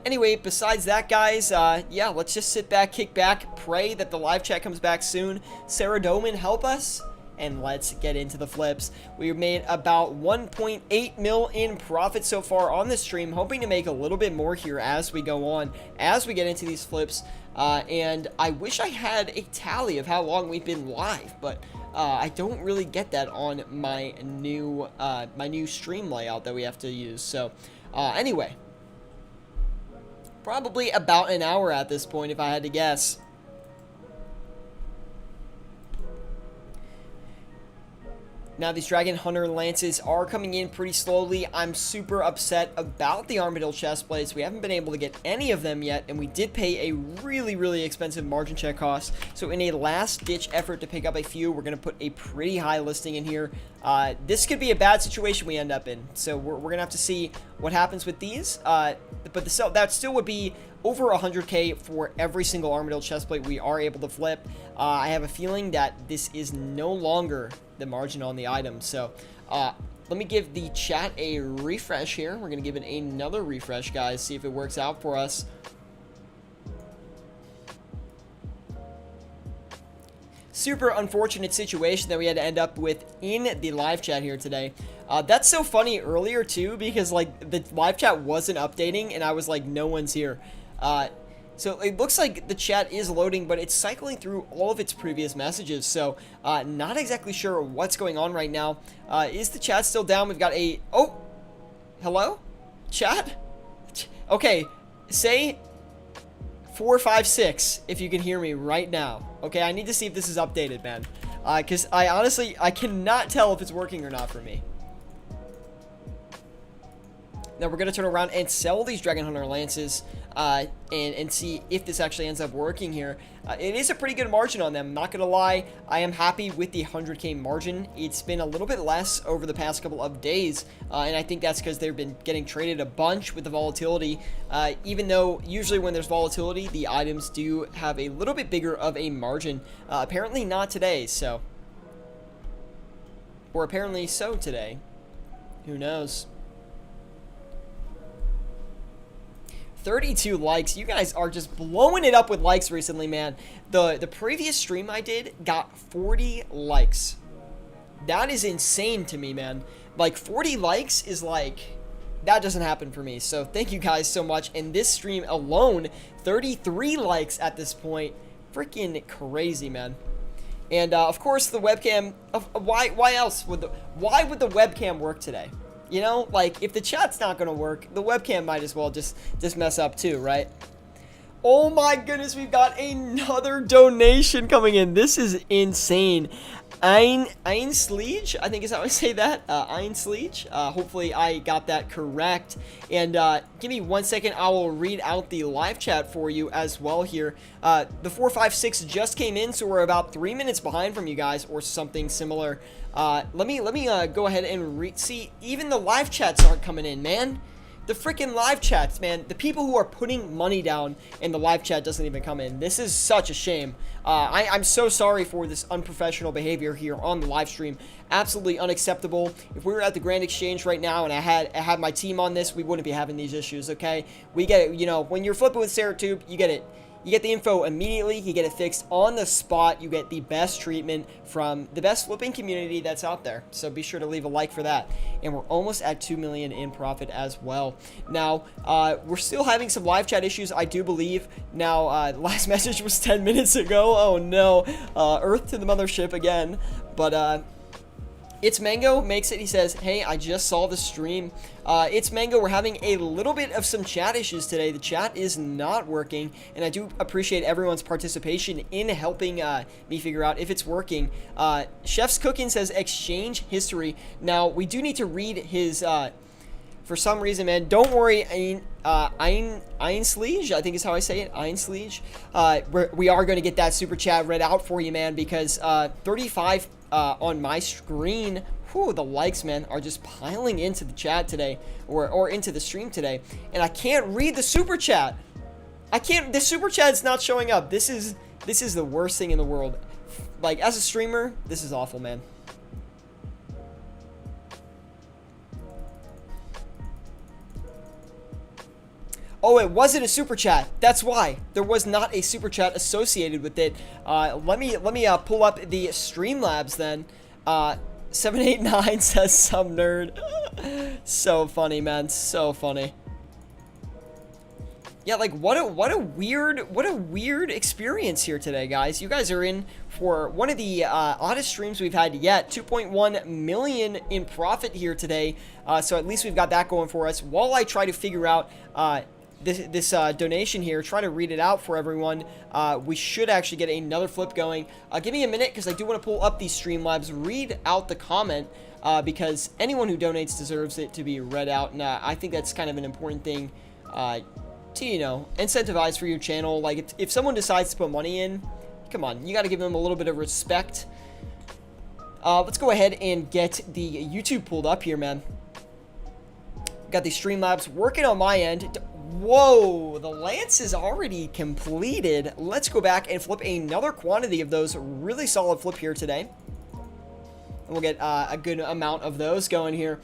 anyway, besides that, guys, yeah, let's just sit back, kick back, pray that the live chat comes back soon. Sarah Doman, help us, and let's get into the flips. We've made about 1.8 mil in profit so far on this stream, hoping to make a little bit more here as we go on, as we get into these flips. And I wish I had a tally of how long we've been live, but I don't really get that on my new stream layout that we have to use. So anyway, probably about an hour at this point if I had to guess. Now, these Dragon Hunter Lances are coming in pretty slowly. I'm super upset about the Armadillo chestplates. We haven't been able to get any of them yet, and we did pay a really, really expensive margin check cost. So in a last-ditch effort to pick up a few, we're going to put a pretty high listing in here. This could be a bad situation we end up in. So we're going to have to see what happens with these. But that still would be over 100k for every single Armadillo chestplate we are able to flip. I have a feeling that this is no longer the margin on the item. So let me give the chat a refresh here. We're going to give it another refresh, guys, see if it works out for us. Super unfortunate situation that we had to end up with in the live chat here today. That's so funny earlier too, because like the live chat wasn't updating and I was like, no one's here. So it looks like the chat is loading, but it's cycling through all of its previous messages. So not exactly sure what's going on right now. Is the chat still down? We've got a... Oh! Hello? Chat? Okay, say 456 if you can hear me right now. Okay, I need to see if this is updated, man. Because I honestly cannot tell if it's working or not for me. Now we're going to turn around and sell these Dragon Hunter Lances and see if this actually ends up working here. It is a pretty good margin on them, not going to lie. I am happy with the 100k margin. It's been a little bit less over the past couple of days, and I think that's because they've been getting traded a bunch with the volatility. Even though usually when there's volatility, the items do have a little bit bigger of a margin. Apparently not today, so... Or apparently so today. Who knows? 32 likes. You guys are just blowing it up with likes recently, man. The previous stream I did got 40 likes. That is insane to me, man. Like, 40 likes is like... That doesn't happen for me. So, thank you guys so much. And this stream alone, 33 likes at this point. Freaking crazy, man. And, of course, the webcam... Why else would why would the webcam work today? You know, like, if the chat's not going to work, the webcam might as well just mess up too, right? Oh my goodness, we've got another donation coming in. This is insane. Einsliege, I think is how I say that. Einsliege. Hopefully I got that correct. And give me 1 second. I will read out the live chat for you as well here. The 456 just came in, so we're about 3 minutes behind from you guys or something similar. Let me go ahead and see. Even the live chats aren't coming in, man. The freaking live chats, man. The people who are putting money down and the live chat doesn't even come in. This is such a shame. I'm so sorry for this unprofessional behavior here on the live stream. Absolutely unacceptable. If we were at the Grand Exchange right now and I had my team on this, we wouldn't be having these issues, okay? We get it. You know, when you're flipping with Ceratube, you get it. You get the info immediately, you get it fixed on the spot, you get the best treatment from the best flipping community that's out there. So be sure to leave a like for that. And we're almost at 2 million in profit as well. Now, we're still having some live chat issues, I do believe. Now, the last message was 10 minutes ago. Oh no, Earth to the mothership again. But, It's Mango makes it. He says, hey, I just saw the stream. It's Mango. We're having a little bit of some chat issues today. The chat is not working, and I do appreciate everyone's participation in helping me figure out if it's working. Chef's Cooking says, exchange history. Now, we do need to read his... for some reason, man, don't worry, Einsliege, I think is how I say it, Einsliege. We are going to get that super chat read out for you, man, because 35 on my screen, whew, the likes, man, are just piling into the chat today, or into the stream today, and I can't read the super chat. The super chat's not showing up. This is the worst thing in the world. Like, as a streamer, this is awful, man. Oh, it wasn't a super chat. That's why there was not a super chat associated with it. Let me pull up the Streamlabs then. 789 says some nerd. So funny, man. So funny. Yeah, like what a weird experience here today, guys. You guys are in for one of the oddest streams we've had yet. 2.1 million in profit here today. So at least we've got that going for us. While I try to figure out this donation here, try to read it out for everyone. We should actually get another flip going. Give me a minute because I do want to pull up these Streamlabs, read out the comment, because anyone who donates deserves it to be read out, and I think that's kind of an important thing to, you know, incentivize for your channel. Like, if someone decides to put money in, come on, you got to give them a little bit of respect. Let's go ahead and get the YouTube pulled up here, man. Got the Streamlabs working on my end. Whoa, the lance is already completed. Let's go back and flip another quantity of those. Really solid flip here today. And we'll get a good amount of those going here.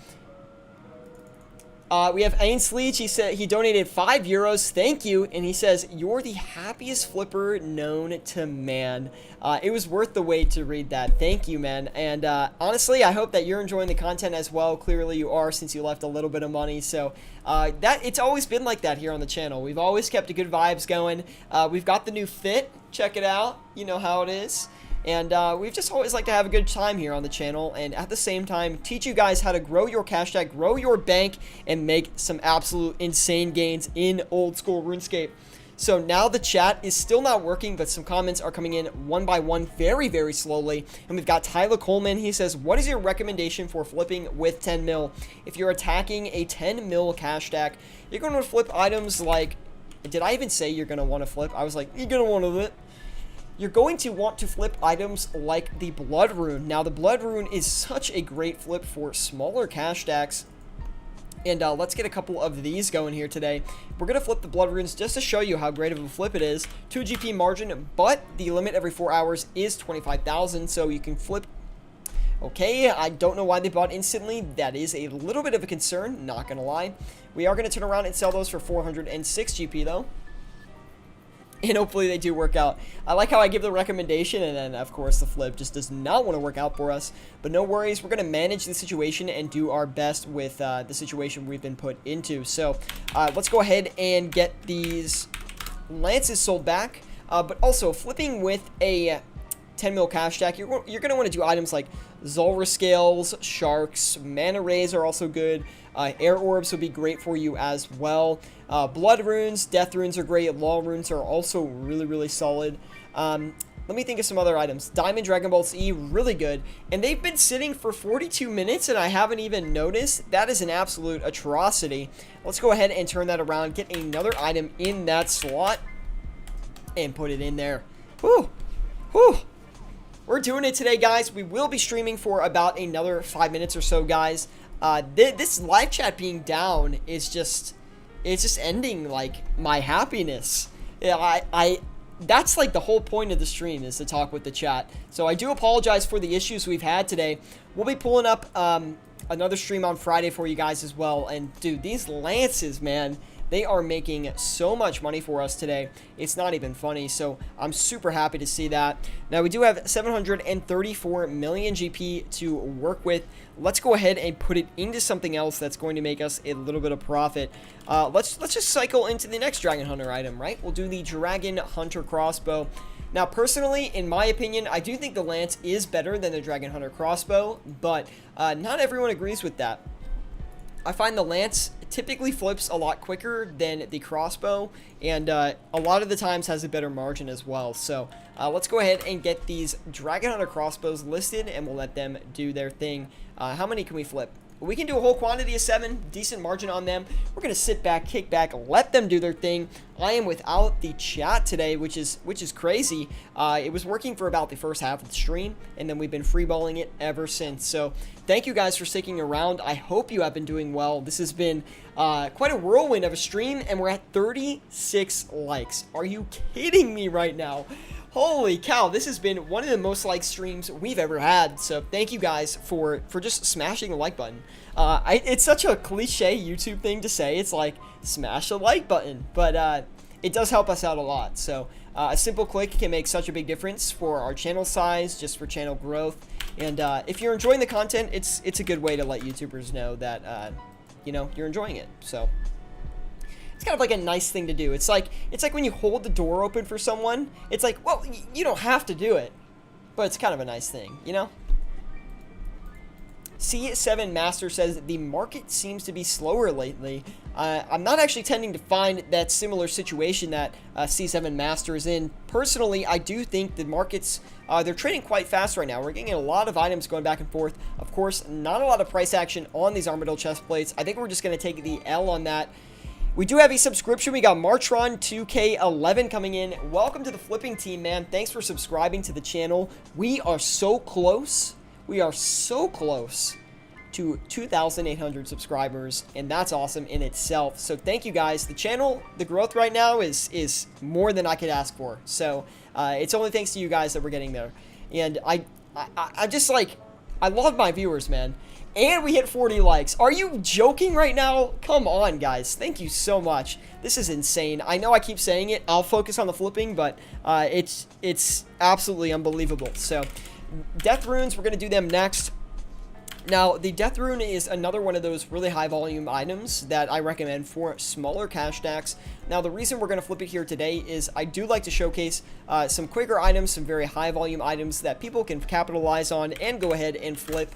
We have Ainsleech. He said he donated €5. Thank you. And he says, you're the happiest flipper known to man. It was worth the wait to read that. Thank you, man. And honestly, I hope that you're enjoying the content as well. Clearly you are, since you left a little bit of money. So it's always been like that here on the channel. We've always kept the good vibes going. We've got the new fit. Check it out. You know how it is. And we've just always like to have a good time here on the channel, and at the same time teach you guys how to grow your cash tag, grow your bank, and make some absolute insane gains in old school RuneScape. So now the chat is still not working, but some comments are coming in one by one, very, very slowly. And we've got Tyler Coleman. He says, what is your recommendation for flipping with 10 mil? If you're attacking a 10 mil cash stack, you're going to flip items like, did I even say you're going to want to flip? I was like, you're going to want to flip. You're going to want to flip items like the Blood Rune. Now, the Blood Rune is such a great flip for smaller cash stacks. And let's get a couple of these going here today. We're going to flip the Blood Runes just to show you how great of a flip it is. 2 GP margin, but the limit every 4 hours is 25,000, so you can flip. Okay, I don't know why they bought instantly. That is a little bit of a concern, not going to lie. We are going to turn around and sell those for 406 GP, though. And hopefully they do work out. I like how I give the recommendation, and then, of course, the flip just does not want to work out for us. But no worries, we're going to manage the situation and do our best with the situation we've been put into. So, let's go ahead and get these lances sold back. But also, flipping with a 10 mil cash stack, you're going to want to do items like Zulrah Scales, Sharks, Mana Rays are also good. Air Orbs would be great for you as well. Blood Runes, Death Runes are great. Law Runes are also really, really solid. Let me think of some other items. Diamond Dragon Balls E, really good. And they've been sitting for 42 minutes and I haven't even noticed. That is an absolute atrocity. Let's go ahead and turn that around. Get another item in that slot. And put it in there. Whew. Whew. We're doing it today, guys. We will be streaming for about another 5 minutes or so, guys. This live chat being down is just... It's just ending, like, my happiness. Yeah, that's like the whole point of the stream, is to talk with the chat. So I do apologize for the issues we've had today. We'll be pulling up another stream on Friday for you guys as well. And dude, these lances, man, they are making so much money for us today. It's not even funny. So I'm super happy to see that. Now we do have 734 million GP to work with. Let's go ahead and put it into something else that's going to make us a little bit of profit. Let's just cycle into the next Dragon Hunter item, right? We'll do the Dragon Hunter crossbow. Now, personally, in my opinion, I do think the lance is better than the Dragon Hunter crossbow, but not everyone agrees with that. I find the lance typically flips a lot quicker than the crossbow, and a lot of the times has a better margin as well. So let's go ahead and get these Dragon Hunter crossbows listed, and we'll let them do their thing. How many can we flip? We can do a whole quantity of 7, decent margin on them. We're going to sit back, kick back, let them do their thing. I am without the chat today, which is crazy. It was working for about the first half of the stream, and then we've been freeballing it ever since. So thank you guys for sticking around. I hope you have been doing well. This has been quite a whirlwind of a stream, and we're at 36 likes. Are you kidding me right now? Holy cow, this has been one of the most liked streams we've ever had. So thank you guys for just smashing the like button. It's such a cliche YouTube thing to say. It's like, smash the like button. But it does help us out a lot. So a simple click can make such a big difference for our channel size, just for channel growth. And if you're enjoying the content, it's a good way to let YouTubers know that, you know, you're enjoying it. So... it's kind of like a nice thing to do. It's like when you hold the door open for someone. It's like, well, you don't have to do it, but it's kind of a nice thing, you know? C7 Master says the market seems to be slower lately. I'm not actually tending to find that similar situation that C7 Master is in. Personally, I do think the markets, they're trading quite fast right now. We're getting a lot of items going back and forth. Of course, not a lot of price action on these Armadyl chest plates. I think we're just going to take the L on that. We do have a subscription. We got Martron 2K11 coming in. Welcome to the flipping team, man. Thanks for subscribing to the channel. We are so close. We are so close to 2,800 subscribers, and that's awesome in itself. So thank you guys. The channel, the growth right now is more than I could ask for. So it's only thanks to you guys that we're getting there. And I just like, I love my viewers, man. And we hit 40 likes. Are you joking right now? Come on, guys. Thank you so much. This is insane. I know I keep saying it. I'll focus on the flipping, but it's absolutely unbelievable. So, Death Runes, we're going to do them next. Now, the Death Rune is another one of those really high volume items that I recommend for smaller cash stacks. Now, the reason we're going to flip it here today is I do like to showcase some quicker items, some very high volume items that people can capitalize on and go ahead and flip.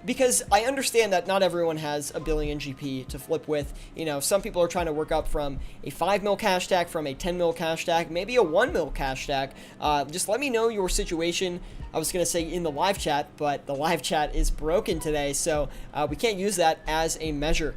Because I understand that not everyone has a billion GP to flip with. You know, some people are trying to work up from a 5 mil cash stack, from a 10 mil cash stack, maybe a 1 mil cash stack. Just let me know your situation. I was going to say in the live chat, but the live chat is broken today, so we can't use that as a measure.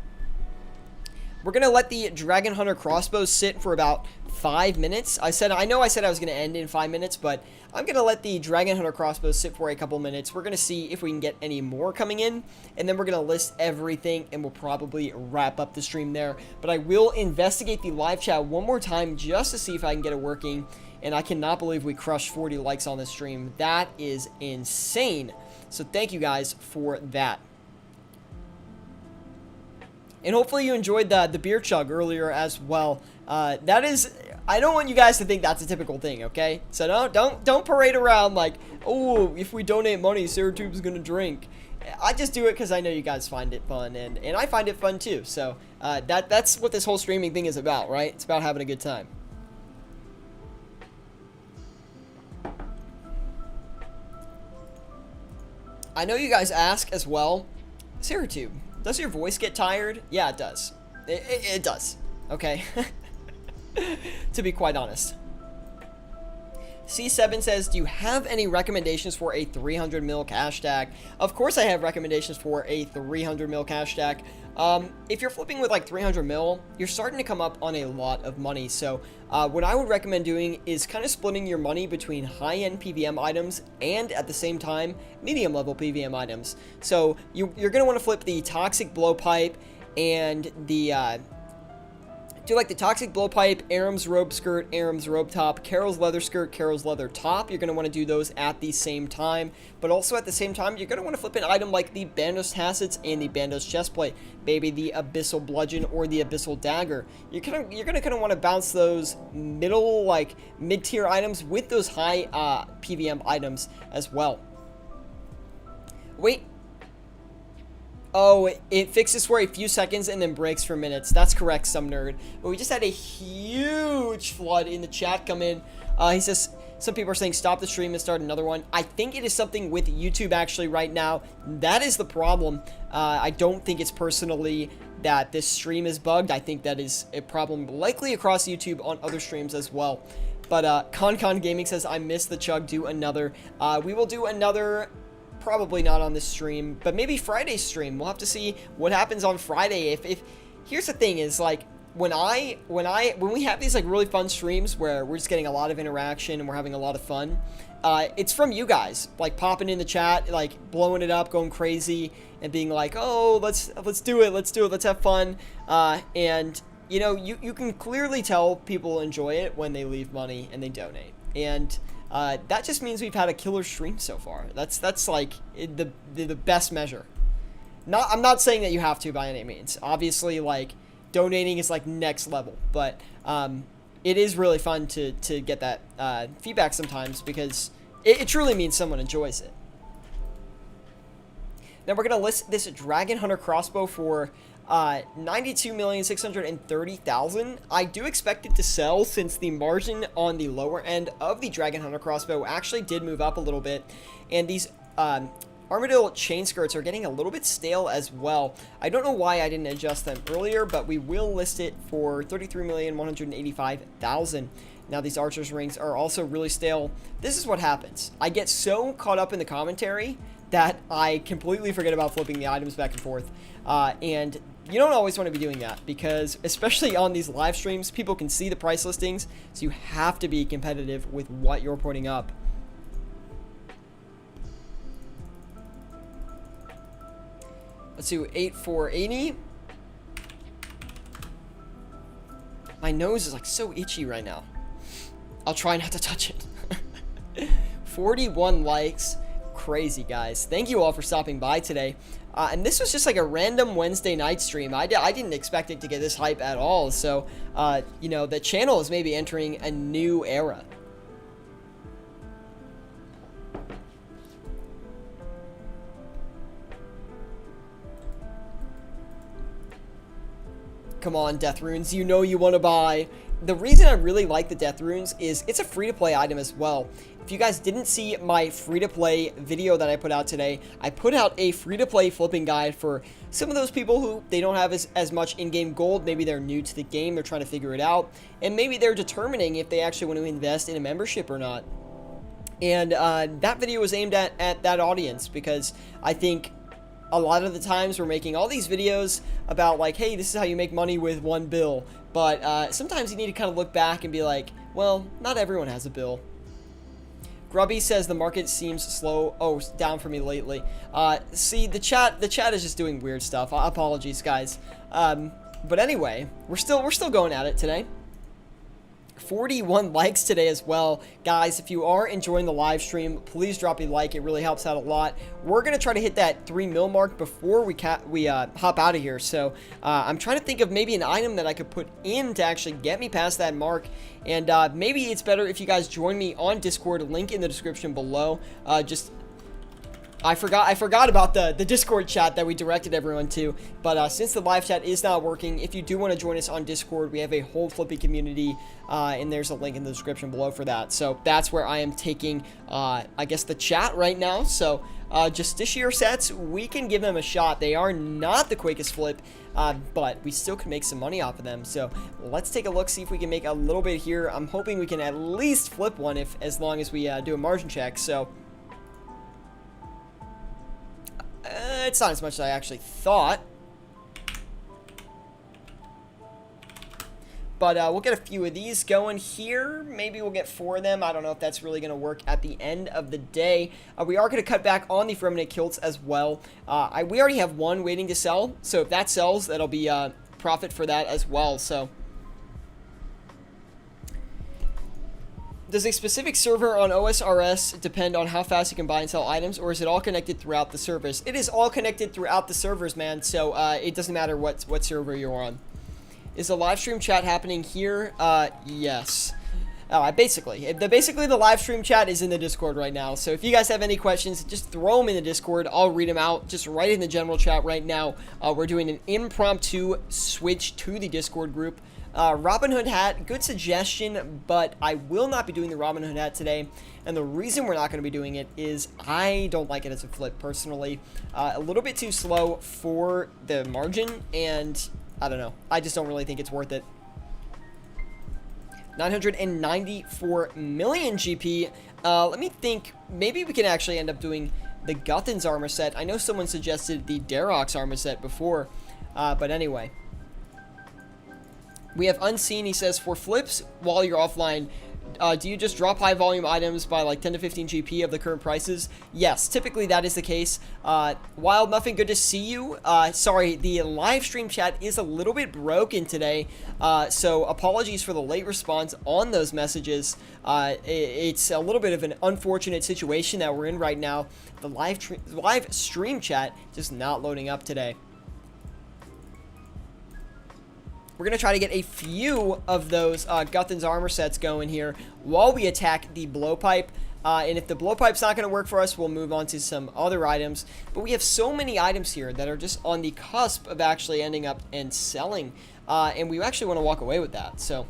We're going to let the Dragon Hunter crossbow sit for about 5 minutes. I know I said I was going to end in 5 minutes, but I'm going to let the Dragon Hunter crossbow sit for a couple minutes. We're going to see if we can get any more coming in, and then we're going to list everything, and we'll probably wrap up the stream there. But I will investigate the live chat one more time just to see if I can get it working, and I cannot believe we crushed 40 likes on this stream. That is insane. So thank you guys for that. And hopefully you enjoyed the beer chug earlier as well. That is, I don't want you guys to think that's a typical thing, okay? So don't parade around like, oh, if we donate money, Saratube's gonna drink. I just do it because I know you guys find it fun, and I find it fun too. So that's what this whole streaming thing is about, right? It's about having a good time. I know you guys ask as well, SarahTube, does your voice get tired? Yeah, it does. It does. Okay. To be quite honest. C7 says, do you have any recommendations for a 300 mil cash stack? Of course I have recommendations for a 300 mil cash stack. If you're flipping with like 300 mil, you're starting to come up on a lot of money. So what I would recommend doing is kind of splitting your money between high-end PVM items and at the same time, medium-level PVM items. So you're going to want to flip the Toxic Blowpipe and the... do like the Toxic Blowpipe, Aram's Robe Skirt, Aram's Robe Top, Carol's Leather Skirt, Carol's Leather Top. You're going to want to do those at the same time. But also at the same time, you're going to want to flip an item like the Bandos Tassets and the Bandos Chestplate. Maybe the Abyssal Bludgeon or the Abyssal Dagger. You're going to kind of want to bounce those mid-tier items with those high PVM items as well. Wait. Oh, it fixes for a few seconds and then breaks for minutes. That's correct, some nerd. But we just had a huge flood in the chat come in. He says, some people are saying stop the stream and start another one. I think it is something with YouTube actually right now. That is the problem. I don't think it's personally that this stream is bugged. I think that is a problem likely across YouTube on other streams as well. But ConCon Gaming says, I missed the chug, do another. We will do another... Probably not on this stream, but maybe Friday's stream. We'll have to see what happens on Friday. If here's the thing is like when we have these like really fun streams where we're just getting a lot of interaction and we're having a lot of fun, it's from you guys like popping in the chat, like blowing it up, going crazy, and being like, oh, let's do it, let's have fun, and you know you can clearly tell people enjoy it when they leave money and they donate, and that just means we've had a killer stream so far. That's like the best measure. I'm not saying that you have to by any means. Obviously, like donating is like next level, but it is really fun to get that feedback sometimes because it truly means someone enjoys it. Now we're gonna list this Dragon Hunter crossbow for 92,630,000. I do expect it to sell since the margin on the lower end of the Dragon Hunter crossbow actually did move up a little bit, and these Armadillo chain skirts are getting a little bit stale as well. I don't know why I didn't adjust them earlier, but we will list it for 33,185,000. Now these archer's rings are also really stale. This is what happens. I get so caught up in the commentary that I completely forget about flipping the items back and forth, and you don't always want to be doing that because especially on these live streams, people can see the price listings, so you have to be competitive with what you're putting up. Let's do 8480. My nose is like so itchy right now. I'll try not to touch it. 41 likes. Crazy, guys. Thank you all for stopping by today. And this was just like a random Wednesday night stream. I didn't expect it to get this hype at all. So, you know, the channel is maybe entering a new era. Come on, Death Runes. You know you want to buy. The reason I really like the Death Runes is it's a free-to-play item as well. If you guys didn't see my free-to-play video that I put out today, I put out a free-to-play flipping guide for some of those people who they don't have as much in-game gold. Maybe they're new to the game, they're trying to figure it out, and maybe they're determining if they actually want to invest in a membership or not. And that video was aimed at that audience because I think a lot of the times we're making all these videos about like, hey, this is how you make money with one bill. But sometimes you need to kind of look back and be like, well, not everyone has a bill. Grubby says the market seems slow. Oh, down for me lately. See, the chat is just doing weird stuff. Apologies, guys. But anyway, we're still going at it today. 41 likes today as well. Guys, if you are enjoying the live stream, please drop a like. It really helps out a lot. We're going to try to hit that 3 mil mark before we hop out of here. So I'm trying to think of maybe an item that I could put in to actually get me past that mark. And maybe it's better if you guys join me on Discord. Link in the description below. I forgot about the Discord chat that we directed everyone to, but since the live chat is not working, if you do want to join us on Discord, we have a whole flippy community, and there's a link in the description below for that. So that's where I am taking, I guess, the chat right now. So Justiciar sets, we can give them a shot. They are not the quickest flip, but we still can make some money off of them. So let's take a look, see if we can make a little bit here. I'm hoping we can at least flip one as long as we do a margin check. So it's not as much as I actually thought. But we'll get a few of these going here. Maybe we'll get 4 of them. I don't know if that's really going to work at the end of the day. We are going to cut back on the Firmament Kilts as well. We already have 1 waiting to sell. So if that sells, that'll be profit for that as well. So does a specific server on OSRS depend on how fast you can buy and sell items, or is it all connected throughout the servers? It is all connected throughout the servers, man. So it doesn't matter what server you're on. Is the live stream chat happening here? Yes. Basically the live stream chat is in the Discord right now. So if you guys have any questions, just throw them in the Discord. I'll read them out. Just write in the general chat right now. We're doing an impromptu switch to the Discord group. Robin Hood hat, good suggestion, but I will not be doing the Robin Hood hat today. And the reason we're not going to be doing it is I don't like it as a flip personally. A little bit too slow for the margin, and I don't know. I just don't really think it's worth it. 994 million GP. Let me think. Maybe we can actually end up doing the Guthan's armor set. I know someone suggested the Darok's armor set before, but anyway. We have Unseen. He says, for flips while you're offline, do you just drop high volume items by like 10 to 15 GP of the current prices? Yes, typically that is the case. Wild Muffin, good to see you. Sorry, the live stream chat is a little bit broken today, so apologies for the late response on those messages. It's a little bit of an unfortunate situation that we're in right now. The live stream chat just not loading up today. We're going to try to get a few of those Guthan's armor sets going here while we attack the blowpipe. And if the blowpipe's not going to work for us, we'll move on to some other items. But we have so many items here that are just on the cusp of actually ending up and selling. And we actually want to walk away with that. So,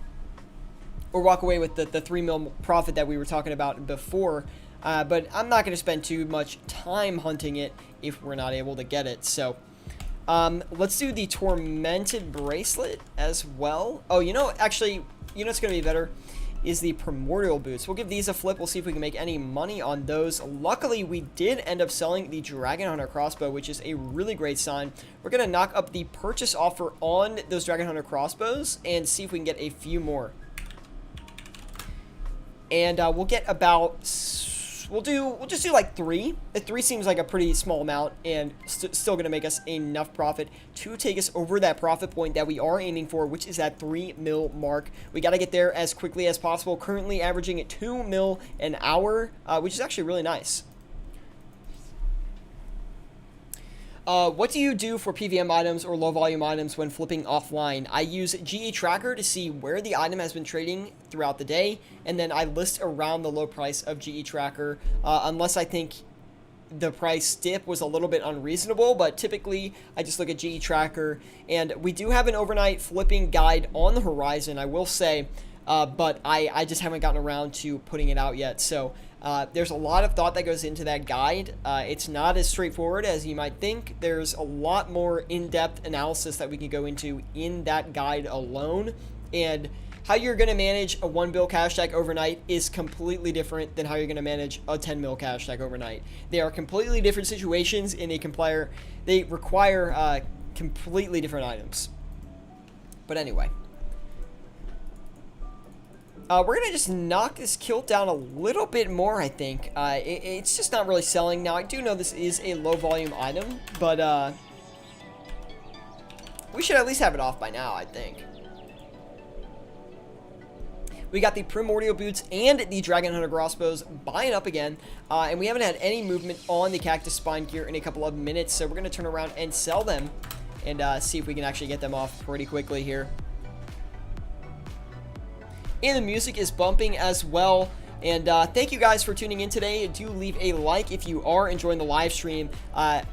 or walk away with the 3 mil profit that we were talking about before. But I'm not going to spend too much time hunting it if we're not able to get it. So let's do the Tormented Bracelet as well. Oh, actually, what's going to be better is the Primordial Boots. We'll give these a flip. We'll see if we can make any money on those. Luckily, we did end up selling the Dragon Hunter crossbow, which is a really great sign. We're going to knock up the purchase offer on those Dragon Hunter crossbows and see if we can get a few more. And we'll get about... We'll just do like 3. 3 seems like a pretty small amount, and still gonna make us enough profit to take us over that profit point that we are aiming for, which is that 3 mil mark. We gotta get there as quickly as possible. Currently averaging at 2 mil an hour, which is actually really nice. What do you do for PVM items or low volume items when flipping offline? I use GE Tracker to see where the item has been trading throughout the day, and then I list around the low price of GE Tracker, unless I think the price dip was a little bit unreasonable, but typically I just look at GE Tracker, and we do have an overnight flipping guide on the horizon, I will say, but I just haven't gotten around to putting it out yet. So there's a lot of thought that goes into that guide. It's not as straightforward as you might think. There's a lot more in-depth analysis that we can go into in that guide alone, and how you're going to manage a 1 bill cash stack overnight is completely different than how you're going to manage a 10 mil cash stack overnight. They are completely different situations, and they require completely different items. But anyway, we're going to just knock this kilt down a little bit more, I think. It's just not really selling. Now, I do know this is a low volume item, but we should at least have it off by now, I think. We got the Primordial Boots and the Dragon Hunter crossbows buying up again, and we haven't had any movement on the Cactus Spine gear in a couple of minutes, so we're going to turn around and sell them and see if we can actually get them off pretty quickly here. And the music is bumping as well. And thank you guys for tuning in today. Do leave a like if you are enjoying the live stream.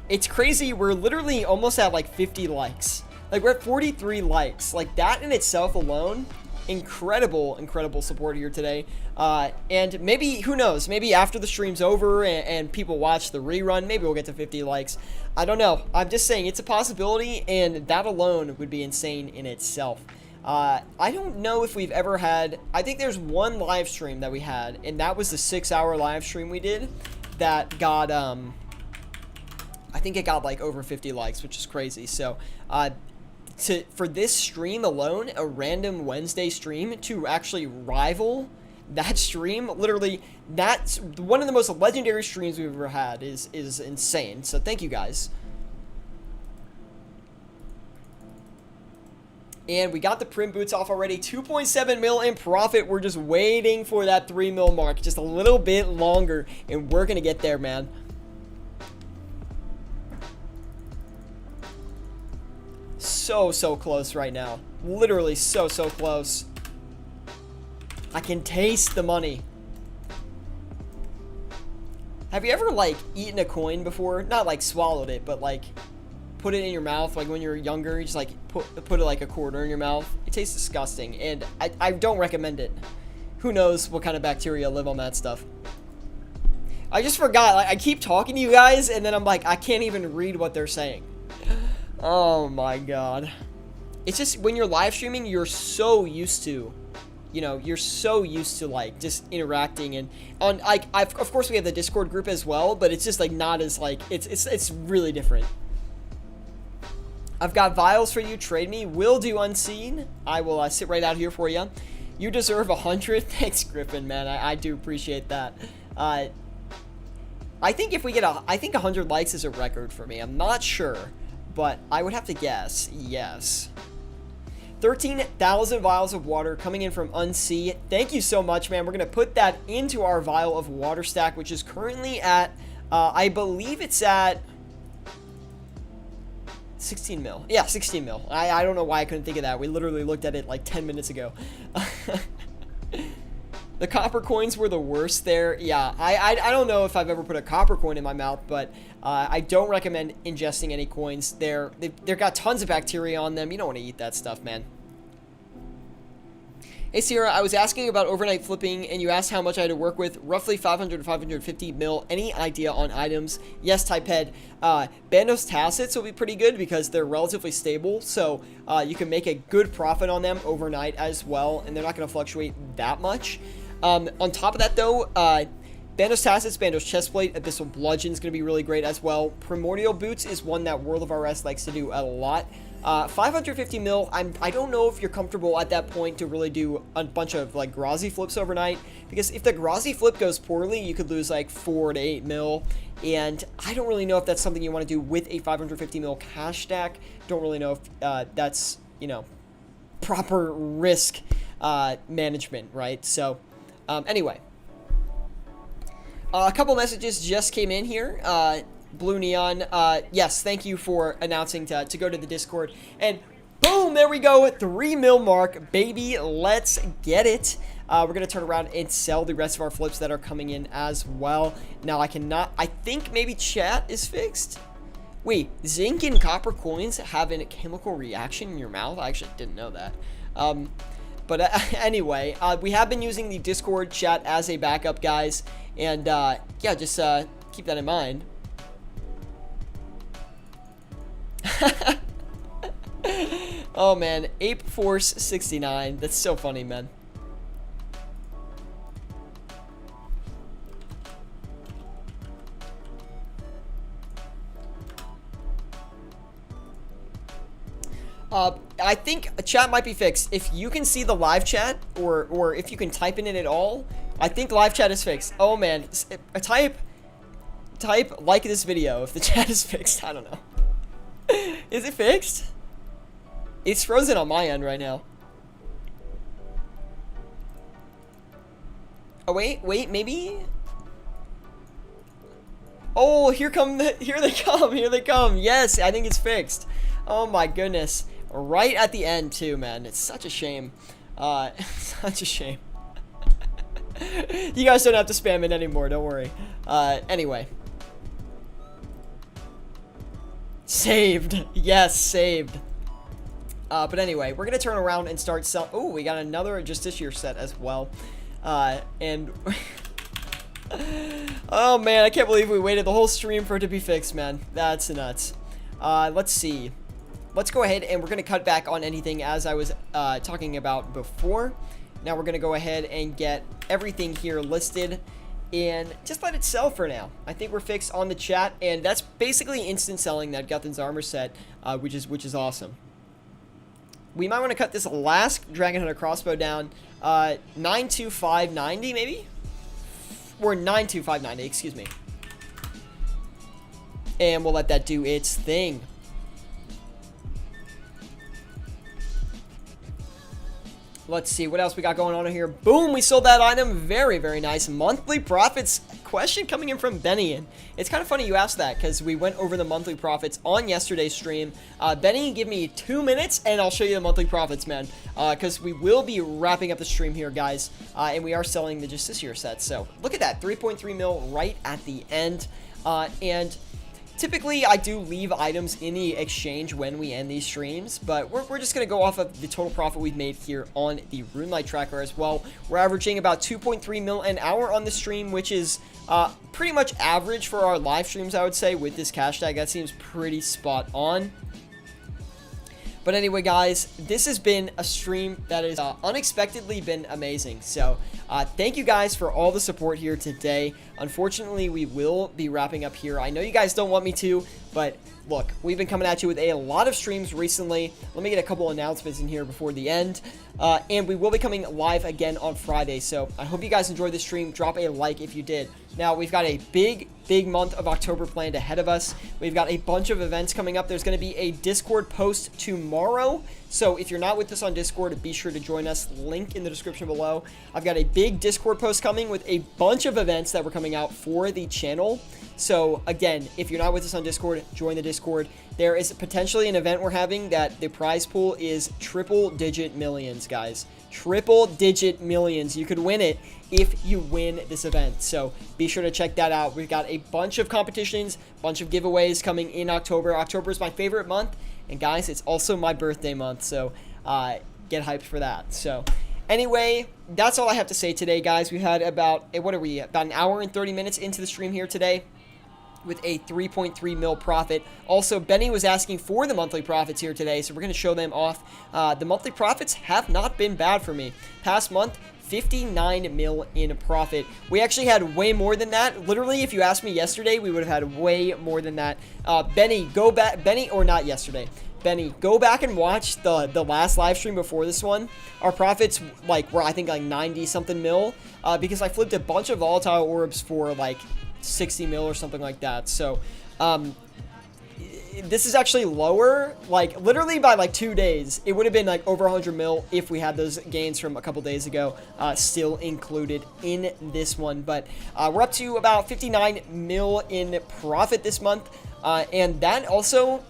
It's crazy. We're literally almost at like 50 likes. Like, we're at 43 likes. Like, that in itself alone, incredible support here today. And maybe, who knows, maybe after the stream's over and people watch the rerun, maybe we'll get to 50 likes. I don't know. I'm just saying it's a possibility, and that alone would be insane in itself. I don't know if we've ever had, I think there's one live stream that we had, and that was the 6-hour live stream we did that got, I think it got like over 50 likes, which is crazy. So, for this stream alone, a random Wednesday stream to actually rival that stream, literally, that's one of the most legendary streams we've ever had, is insane. So thank you guys. And we got the prim boots off already. 2.7 mil in profit. We're just waiting for that 3 mil mark, just a little bit longer, and we're gonna get there, man. So close right now. Literally so close. I can taste the money. Have you ever, like, eaten a coin before? Not, like, swallowed it, but, like, put it in your mouth, like, when you're younger, you just, like, put it, like, a quarter in your mouth. It tastes disgusting, and I don't recommend it. Who knows what kind of bacteria live on that stuff. I just forgot. Like, I keep talking to you guys, and then I'm like, I can't even read what they're saying. Oh, my God. It's just, when you're live streaming, you're so used to... You know, you're so used to, like, just interacting, and on, like, of course we have the Discord group as well, but it's just, like, not as, like, it's really different. I've got vials for you. Trade me. Will do, unseen. I will sit right out here for you. You deserve 100. Thanks, Griffin, man. I do appreciate that. I think if we get I think 100 likes is a record for me. I'm not sure, but I would have to guess. Yes. 13,000 vials of water coming in from Unsee. Thank you so much, man. We're going to put that into our vial of water stack, which is currently at, I believe it's at 16 mil. Yeah, 16 mil. I don't know why I couldn't think of that. We literally looked at it like 10 minutes ago. The copper coins were the worst there. Yeah, I don't know if I've ever put a copper coin in my mouth, but I don't recommend ingesting any coins. They've got tons of bacteria on them. You don't want to eat that stuff, man. Hey, Sierra, I was asking about overnight flipping, and you asked how much I had to work with. Roughly 500 to 550 mil. Any idea on items? Yes, Typehead. Bandos Tacits will be pretty good because they're relatively stable, so you can make a good profit on them overnight as well, and they're not going to fluctuate that much. On top of that, though, Bandos Tacits, Bandos Chestplate, Abyssal Bludgeon is going to be really great as well. Primordial Boots is one that World of RS likes to do a lot. 550 mil, I don't know if you're comfortable at that point to really do a bunch of, like, Grazi flips overnight, because if the Grazi flip goes poorly, you could lose, like, 4 to 8 mil, and I don't really know if that's something you want to do with a 550 mil cash stack. Don't really know if that's, you know, proper risk management, right? So, anyway. A couple messages just came in here. Blue Neon, yes, thank you for announcing to go to the Discord. And boom, there we go, 3 mil mark, baby, let's get it. We're going to turn around and sell the rest of our flips that are coming in as well. Now, I think maybe chat is fixed. Wait, zinc and copper coins have a chemical reaction in your mouth? I actually didn't know that. But anyway, we have been using the Discord chat as a backup, guys. And, yeah, just keep that in mind. Oh, man. Ape Force 69. That's so funny, man. I think chat might be fixed. If you can see the live chat, or if you can type in it at all, I think live chat is fixed. Oh, man. Type like this video if the chat is fixed. I don't know. Is it fixed? It's frozen on my end right now. Oh, wait, maybe? Oh, here they come. Yes, I think it's fixed. Oh my goodness. Right at the end too, man. It's such a shame. Such a shame. You guys don't have to spam it anymore, don't worry. Anyway. Saved. Yes, saved. But anyway, we're going to turn around and start selling. Oh, we got another Justiciar set as well. And... oh, man, I can't believe we waited the whole stream for it to be fixed, man. That's nuts. Let's see. Let's go ahead and we're going to cut back on anything as I was talking about before. Now we're going to go ahead and get everything here listed and just let it sell for now. I think we're fixed on the chat, and that's basically instant selling that Guthan's armor set, which is awesome. We might want to cut this last Dragon Hunter crossbow down 92590 maybe? Or 92590, excuse me. And we'll let that do its thing. Let's see what else we got going on here. Boom, we sold that item. Very, very nice. Monthly profits question coming in from Benny. And it's kind of funny you asked that because we went over the monthly profits on yesterday's stream. Benny, give me 2 minutes and I'll show you the monthly profits, man. Because we will be wrapping up the stream here, guys. And we are selling the Justiciar sets. So look at that, 3.3 mil right at the end. And typically, I do leave items in the exchange when we end these streams, but we're just going to go off of the total profit we've made here on the RuneLite tracker as well. We're averaging about 2.3 mil an hour on the stream, which is pretty much average for our live streams, I would say, with this cash tag. That seems pretty spot on. But anyway, guys, this has been a stream that has unexpectedly been amazing. So thank you guys for all the support here today. Unfortunately, we will be wrapping up here. I know you guys don't want me to, but look, we've been coming at you with a lot of streams recently. Let me get a couple announcements in here before the end. And we will be coming live again on Friday. So I hope you guys enjoyed the stream. Drop a like if you did. Now, we've got a big month of October planned ahead of us. We've got a bunch of events coming up. There's going to be a Discord post tomorrow. So if you're not with us on Discord, be sure to join us. Link in the description below. I've got a big Discord post coming with a bunch of events that we're coming out for the channel. So again, if you're not with us on Discord, join the Discord. There is potentially an event we're having that the prize pool is triple-digit millions, guys. Triple-digit millions. You could win it if you win this event. So be sure to check that out. We've got a bunch of competitions, bunch of giveaways coming in October. October is my favorite month. And guys, it's also my birthday month. So get hyped for that. So anyway, that's all I have to say today, guys. We had about, what are we, about an hour and 30 minutes into the stream here today with a 3.3 mil profit. Also, Benny was asking for the monthly profits here today, so we're going to show them off. The monthly profits have not been bad for me. Past month, 59 mil in profit. We actually had way more than that. Literally, if you asked me yesterday, we would have had way more than that. Benny, go back. Benny, or not yesterday. Benny, go back and watch the last live stream before this one. Our profits were I think like 90 something mil because I flipped a bunch of volatile orbs for like 60 mil or something like that. So this is actually lower, like literally by like 2 days. It would have been like over 100 mil if we had those gains from a couple days ago still included in this one. But we're up to about 59 mil in profit this month, and that also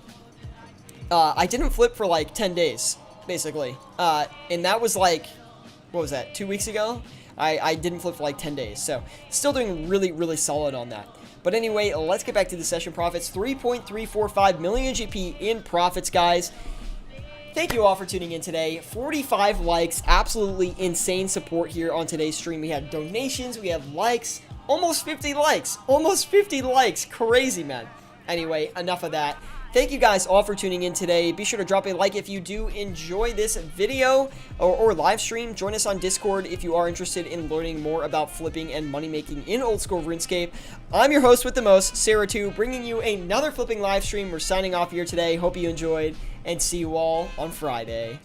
I didn't flip for like 10 days basically, and that was like, what was that, 2 weeks ago? I didn't flip for like 10 days, so still doing really solid on that. But anyway, let's get back to the session profits. 3.345 million GP in profits, guys. Thank you all for tuning in today. 45 likes, absolutely insane support here on today's stream. We had donations, we had likes, almost 50 likes, crazy, man. Anyway, enough of that. Thank you guys all for tuning in today. Be sure to drop a like if you do enjoy this video or live stream. Join us on Discord if you are interested in learning more about flipping and money making in old school RuneScape. I'm your host with the most, Sarah2, bringing you another flipping live stream. We're signing off here today. Hope you enjoyed, and see you all on Friday.